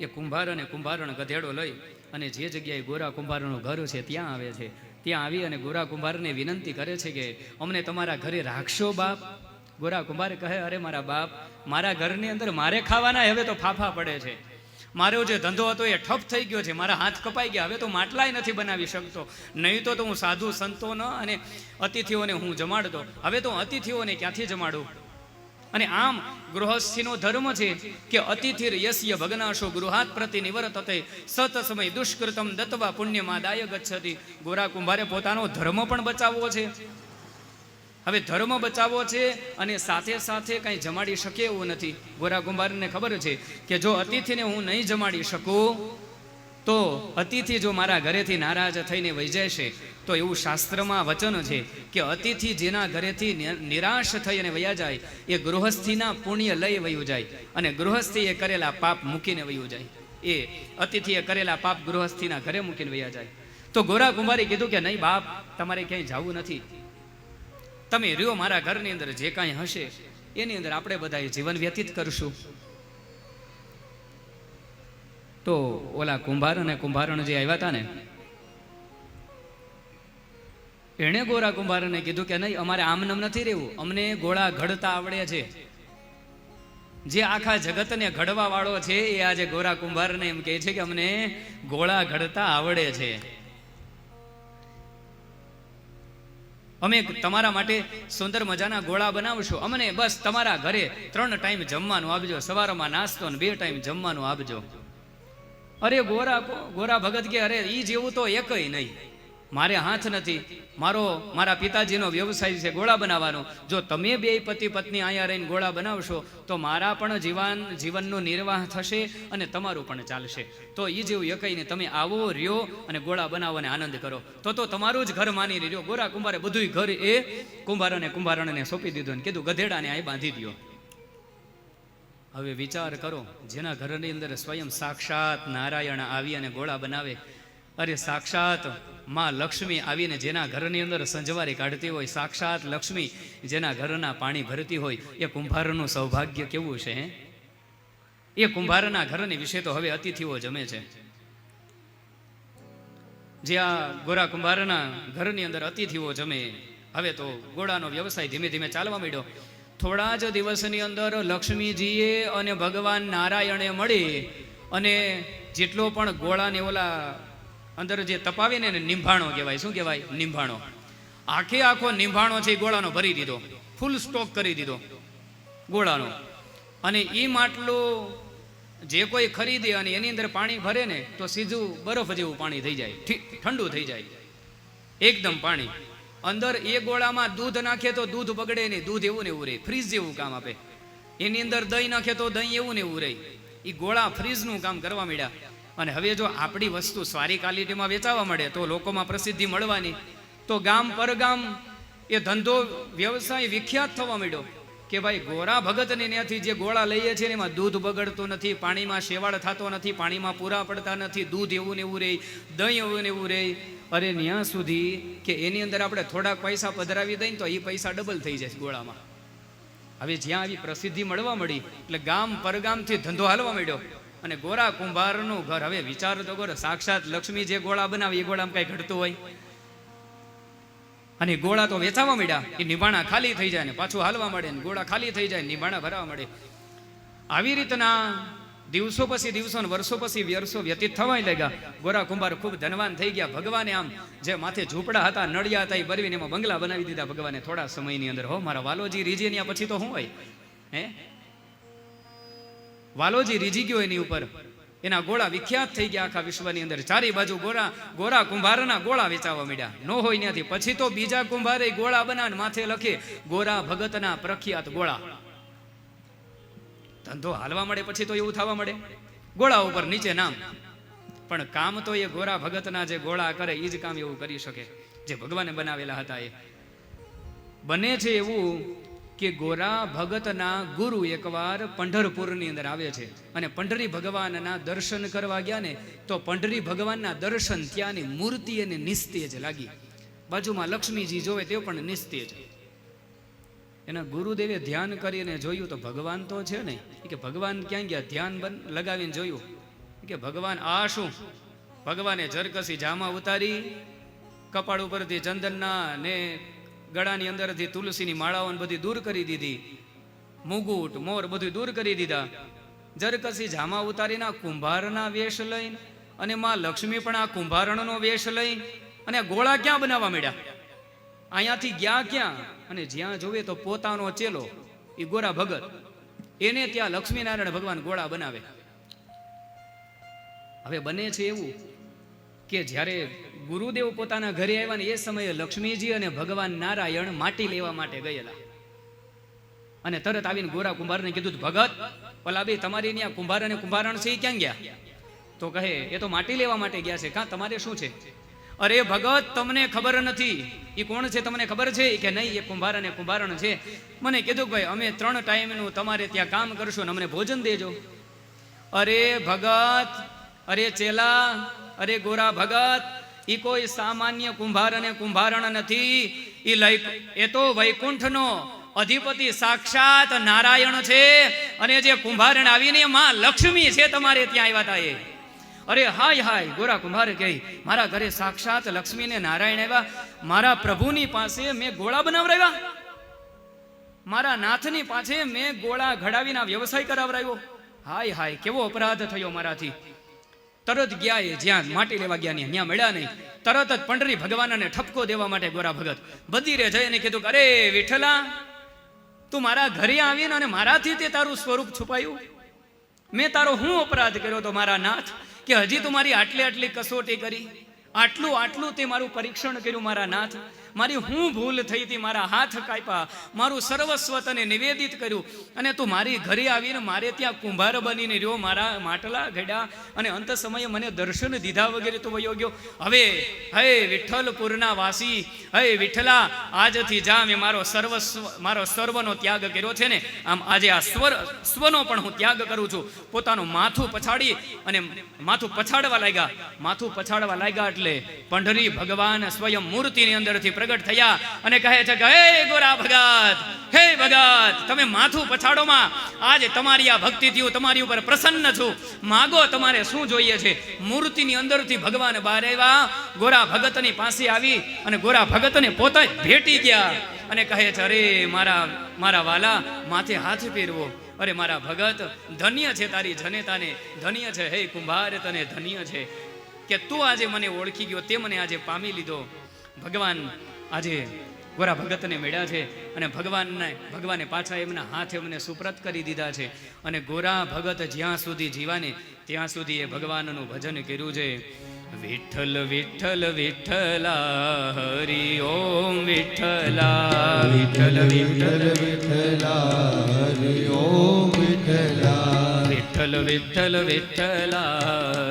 એ કુંભાર અને કુંભારણ ગધેડો લઈ અને જે જગ્યાએ ગોરા કુંભારનું ઘર છે ત્યાં આવે છે. ત્યાં આવી અને ગોરા કુંભારને વિનંતી કરે છે કે અમને તમારા ઘરે રાખશો બાપ? ગોરા કુંભાર કહે, અરે મારા બાપ, મારા ઘરની અંદર મારે ખાવાના હવે તો ફાફા પડે છે. મારો જે ધંધો હતો એ ઠપ થઈ ગયો છે, મારા હાથ કપાઈ ગયા, હવે તો માટલાય નથી બનાવી શકતો. નહીં તો હું સાધુ સંતોનો અને અતિથિઓને હું જમાડતો, હવે તો અતિથિઓને ક્યાંથી જમાડું? અને આમ ગૃહસ્થીનો ધર્મ છે કે અતિથિર યસ્ય ભગ્નાશો ગૃહાત પ્રતિ નિવર્તતે સતસમય દુષ્કૃતમ દત્વા પુણ્યમાં દાય ગચ્છતિ. ગોરા કુંભારે પોતાનો ધર્મ પણ બચાવવો છે હવે ધર્મ બચાવવો છે અને સાથે સાથે કંઈ જમાડી શકે એવું નથી. ગોરા કુંભારને ખબર છે કે જો અતિથિને હું નહીં જમાડી શકું તો અતિથિ જો મારા ઘરેથી નારાજ થઈને વહી જશે તો એવું શાસ્ત્રમાં વચન છે કે અતિથિ જેના ઘરેથી નિરાશ થઈ અને વયા જાય એ ગૃહસ્થીના પુણ્ય લઈ વયું જાય અને ગૃહસ્થીએ કરેલા પાપ મૂકીને વયું જાય. એ અતિથિએ કરેલા પાપ ગૃહસ્થીના ઘરે મૂકીને વયા જાય. તો ગોરા કુંભારે કીધું કે નહીં બાપ, તમારે ક્યાંય જવું નથી, તમે રહ્યો મારા ઘરની અંદર, જે કાંઈ હશે એની અંદર આપણે બધા જીવન વ્યતીત કરશું. તો ઓલા કુંભાર અને કુંભારણ જે આવ્યા હતા ને, એણે ગોરા કુંભારને કીધું કે નહીં, અમારે આમનમ નથી રહેવું, અમને ગોળા ઘડતા આવડે છે. જે આખા જગતને ઘડવા વાળો છે એ આજે ગોરા કુંભારને એમ કહે છે કે અમને ગોળા ઘડતા આવડે છે. અમે તમારા માટે સુંદર મજાના ગોળા બનાવશું, અમને બસ તમારા ઘરે 3 ટાઈમ જમવાનું આપજો, સવારમાં નાસ્તો ને 2 ટાઈમ જમવાનું આપજો. અરે ગોરા ભગત કે અરે ઈ જેવું તો એકય નહીં, મારે હાથ નથી, મારા પિતાજીનો વ્યવસાય છે ગોળા બનાવવાનો. જો તમે 2 પતિ પત્ની અહીંયા રહીને ગોળા બનાવશો તો મારા પણ જીવનનો નિર્વાહ થશે અને તમારું પણ ચાલશે. તો ઈ જેવું એકય નહીં, તમે આવો રહ્યો અને ગોળા બનાવો અને આનંદ કરો, તો તમારું જ ઘર માની રહ્યો. ગોરા કુંભારે બધું ઘર એ કુંભાર અને કુંભારણને સોંપી દીધું અને કીધું ગધેડાને આ બાંધી દો. હવે વિચાર કરો, જેના ઘરની અંદર સ્વયં સાક્ષાત નારાયણ આવી અને ગોળા બનાવે, અરે સાક્ષાત માં લક્ષ્મી આવીને જેના ઘરની અંદર સંજવારી કાઢતી હોય, સાક્ષાત લક્ષ્મી જેના ઘરના પાણી ભરતી હોય, એ કુંભારનું સૌભાગ્ય કેવું છે. એ કુંભારના ઘરની વિશે તો હવે અતિથિઓ જમે છે. જે આ ગોરા કુંભારના ઘરની અંદર અતિથિઓ જમે, હવે તો ગોળાનો વ્યવસાય ધીમે ધીમે ચાલવા માંડ્યો. થોડા જ દિવસની અંદર લક્ષ્મીજીએ અને ભગવાન નારાયણે મળી અને જેટલો પણ ગોળાને ઓલા અંદર જે તપાવે ને નિંભાણો કહેવાય, શું કહેવાય, નિંભાણો, આખો નિંભાણો છે ગોળાનો ભરી દીધો, ફૂલ સ્ટોક કરી દીધો ગોળાનો. અને એ માટલું જે કોઈ ખરીદે અને એની અંદર પાણી ભરે ને તો સીધું બરફ જેવું પાણી થઈ જાય, ઠંડુ થઈ જાય એકદમ પાણી. અંદર એ ગોળામાં દૂધ નાખે તો દૂધ બગડે નહીં, દૂધ એવું ને એવું રહે, ફ્રીજ જેવું કામ આપે. એની અંદર દહીં નાખે તો દહીં એવું ને એવું રહે. એ ગોળા ફ્રીજનું કામ કરવા માંડ્યા. અને હવે જો આપણી વસ્તુ સારી ક્વોલિટીમાં વેચાવા મળે તો લોકોમાં પ્રસિદ્ધિ મળવાની, તો ગામ પરગામ એ ધંધો વ્યવસાય વિખ્યાત થવા માંડ્યો કે ભાઈ ગોરા ભગતને ત્યાંથી જે ગોળા લઈએ છીએ એમાં દૂધ બગડતું નથી, પાણીમાં શેવાળ થતો નથી, પાણીમાં પૂરા પડતા નથી, દૂધ એવું ને એવું રહે, દહીં એવું ને એવું રહે. અરે ત્યાં સુધી કે એની અંદર આપણે થોડાક પૈસા પધરાવી દઈએ તો એ પૈસા ડબલ થઈ જાય ગોળામાં. હવે જ્યાં આવી પ્રસિદ્ધિ મળવા મળી એટલે ગામ પરગામથી ધંધો હાલવા માંડ્યો. અને ગોરા કુંભારનું ઘર, હવે વિચાર તો કરો, સાક્ષાત લક્ષ્મી જે ગોળા બનાવી એ ગોળામાં કઈ ઘટતું હોય? અને ગોળા તો વેચાવા માંડ્યા, એ નિભાણા ખાલી થઈ જાય ને પાછું હાલવા મળે, ને ગોળા ખાલી થઈ જાય, નિભાણા ભરવા મળે. આવી રીતના દિવસો પછી દિવસો ને વર્ષો પછી વર્ષો વ્યતીત થવા લાગ્યા. ગોરા કુંભાર ખૂબ ધનવાન થઈ ગયા. ભગવાને આમ જે માથે ઝૂંપડા હતા, નડિયા હતા, એ બરવીને એમાં બંગલા બનાવી દીધા ભગવાને થોડા સમયની અંદર. હો મારા વાલોજી રીજી ને પછી તો શું હોય, હે વાલોજી રીજી ગયો એની ઉપર, એના ગોળા વિખ્યાત થઈ ગયા આખા વિશ્વની અંદર. ચારે બાજુ ગોરા કુંભારના ગોળા વેચાવા માંડ્યા. ન હોય ત્યાંથી પછી તો બીજા કુંભારે ગોળા બનાવીને માથે લખે ગોરા ભગતના પ્રખ્યાત ગોળા. ધંધો હાલવા મળે પછી તો એવું થવા મળે, ગોળા ઉપર નીચે નામ. પણ કામ તો એ ગોરા ભગતના જે ગોળા કરે એ જ કામ એવું કરી શકે જે ભગવાને બનાવેલા હતા. એ બને છે એવું કે ગોરા ભગતના ગુરુ એકવાર પંઢરપુરની અંદર આવે છે અને પંઢરી ભગવાનના દર્શન કરવા ગયા ને તો પંઢરી ભગવાનના દર્શન ત્યાંની મૂર્તિ એને નિસ્તેજ લાગી. બાજુમાં લક્ષ્મીજી જોવે તે પણ નિસ્તેજ. એના ગુરુદેવે ધ્યાન કરીને જોયું તો ભગવાન તો છે ને, કે ભગવાન ક્યાં ગયા? ધ્યાન લગાવીને જોયું કે ભગવાન આ શું? ભગવાને જરકસી જામા ઉતારી, કપાળ ઉપરથી ચંદનના ને ગળાની અંદરથી તુલસીની માળાઓ બધી દૂર કરી દીધી, મુગુટ મોર બધું દૂર કરી દીધા. જરકસી જામા ઉતારીના કુંભારના વેશ લઈને અને માં લક્ષ્મી પણ આ કુંભારણનો વેશ લઈ અને ગોળા ક્યાં બનાવવા માંડ્યા? અહીંયાથી ગયા ક્યાં? અને જ્યાં જોવે તો પોતાનો ચેલો એ ગોરા ભગત, એને ત્યાં લક્ષ્મીનારાયણ ભગવાન ગોળા બનાવે. હવે બને છે એવું કે જ્યારે ગુરુદેવ પોતાના ઘરે આવ્યા ને એ સમયે લક્ષ્મીજી અને ભગવાન નારાયણ માટી લેવા માટે ગયેલા, અને તરત આવીને ગોરા કુંભારને કીધું, ભગત ઓલા બે તમારી ત્યાં કુંભાર અને કુંભારણ છે એ ક્યાં ગયા? તો કહે એ તો માટી લેવા માટે ગયા છે. કાં તમારે શું છે? અરે ભગત તમને ખબર નથી, એ કોણ છે તમને ખબર છે? કે નહીં, એ કુંભાર અને કુંભારણ છે. મને કીધું ભાઈ અમે 3 ટાઈમનું તમારે ત્યાં કામ કરશું ને અમને ભોજન દેજો. અરે ભગત, અરે ચેલા, અરે ગોરા ભગત, એ કોઈ સામાન્ય કુંભાર અને કુંભારણ નથી, એ તો વૈકુંઠનો અધિપતિ સાક્ષાત નારાયણ છે. અને જે કુંભારણ આવીને માં લક્ષ્મી છે તમારે ત્યાં આવ્યા હતા એ. અરે હાય હાય, ગોરા કુંભારે કહી, મારા ઘરે સાક્ષાત લક્ષ્મી ને નારાયણ આવ્યા, મારા પ્રભુની પાસે મેં ગોળા બનાવરાવ્યા, મારા નાથની પાસે મેં ગોળા ઘડાવીને વ્યવસાય કરાવરાવ્યો. હાય હાય, કેવો અપરાધ થયો મારાથી. તરત ગયા એ જ્યાં માટી લેવા ગયા ને ત્યાં મળ્યા નહીં. તરત જ પંડરી ભગવાનને ઠપકો દેવા માટે ગોરા ભગત બધીરે જઈને કીધું, અરે વિઠ્ઠલા, તું મારા ઘરે આવીને અને મારાથી તે તારું સ્વરૂપ છુપાયું? મેં તારો હું અપરાધ કર્યો તો મારા નાથ, કે હજી તું મારી આટલી કસોટી કરી, આટલું તે મારું પરીક્ષણ કર્યું મારા નાથ? મારી હું ભૂલ થઈ હતી? મારા હાથ કાપ્યા, મારું સર્વસ્વ તને નિવેદિત કર્યું, અને તું મારી ઘરે આવીને મારે ત્યાં કુંભાર બનીને રહ્યો, મારા માટલા ઘડ્યા, અને અંત સમયે મને દર્શન દીધા વગેરે તું વયો ગયો. હવે હે વિઠ્ઠલપુરના વાસી, હે વિઠ્ઠલા, આજથી જા, મેં મારો સર્વનો ત્યાગ કર્યો છે ને, આમ આજે આ સ્વનો પણ હું ત્યાગ કરું છું. પોતાનું માથું પછાડી અને માથું પછાડવા લાગ્યા એટલે પંઢરી ભગવાન સ્વયં મૂર્તિની અંદરથી પ્રગટ થયા અને કહે છે કે હે ગોરા ભગત, હે ભગત, તમે માથું પછાડોમાં, આજે તમારી આ ભક્તિથી હું તમારી ઉપર પ્રસન્ન છું, માગો તમારે શું જોઈએ છે. મૂર્તિની અંદરથી ભગવાન બહાર આવ્યા, ગોરા ભગતની પાસે આવી અને ગોરા ભગતને પોતે ભેટી ગયા અને કહે છે, અરે મારા વાલા, માથે હાથ ફેરવો. અરે મારા ભગત, ધન્ય છે તારી જનેતાને, ધન્ય છે હે કુંભાર, તને ધન્ય છે કે તું આજે મને ઓળખી ગયો, તે મને આજે પામી લીધો. ભગવાન આજે ગોરા ભગતને મળ્યા છે અને ભગવાને પાછા એમના હાથે એમને સુપ્રત કરી દીધા છે. અને ગોરા ભગત જ્યાં સુધી જીવાને ત્યાં સુધી એ ભગવાનનું ભજન કર્યું છે. વિઠ્ઠલ વિઠ્ઠલ વિઠ્ઠલા, હરિ ઓમ વિઠ્ઠલા, વિઠ્ઠલ વિઠ્ઠલ વિઠ્ઠલા, હરિ ઓમ વિઠ્ઠલા, વિઠ્ઠલ વિઠ્ઠલ વિઠ્ઠલા,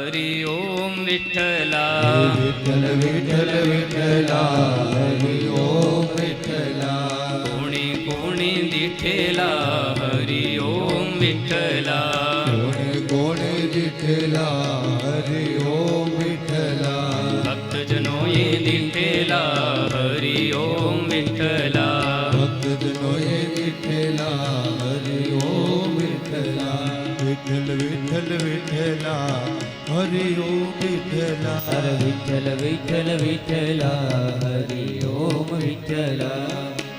હરિ ઓમ વિઠ્ઠલા, વિઠ્ઠલ વિઠ્ઠલ વિઠ્ઠલા, હરિ ઓમ વિઠ્ઠલા, કોણી કોણી દીઠેલા, હરિ ઓમ વિઠ્ઠલા, કોણે કોણે દીઠેલા, હરિ ઓમ વિઠ્ઠલા, ભક્તજનોએ દીઠેલા, હરિ ઓમ વિઠ્ઠલા, ભક્તજનોએ દીઠેલા, હરિ ઓમ વિઠ્ઠલા, વિઠ્ઠલ વિઠ્ઠલ વિઠ્ઠલા, હરિ ઓમ વિઠ્ઠલા, વિઠ્ઠલ વિઠ્ઠલ વિઠ્ઠલા, હરિ ઓમ વિઠ્ઠલા.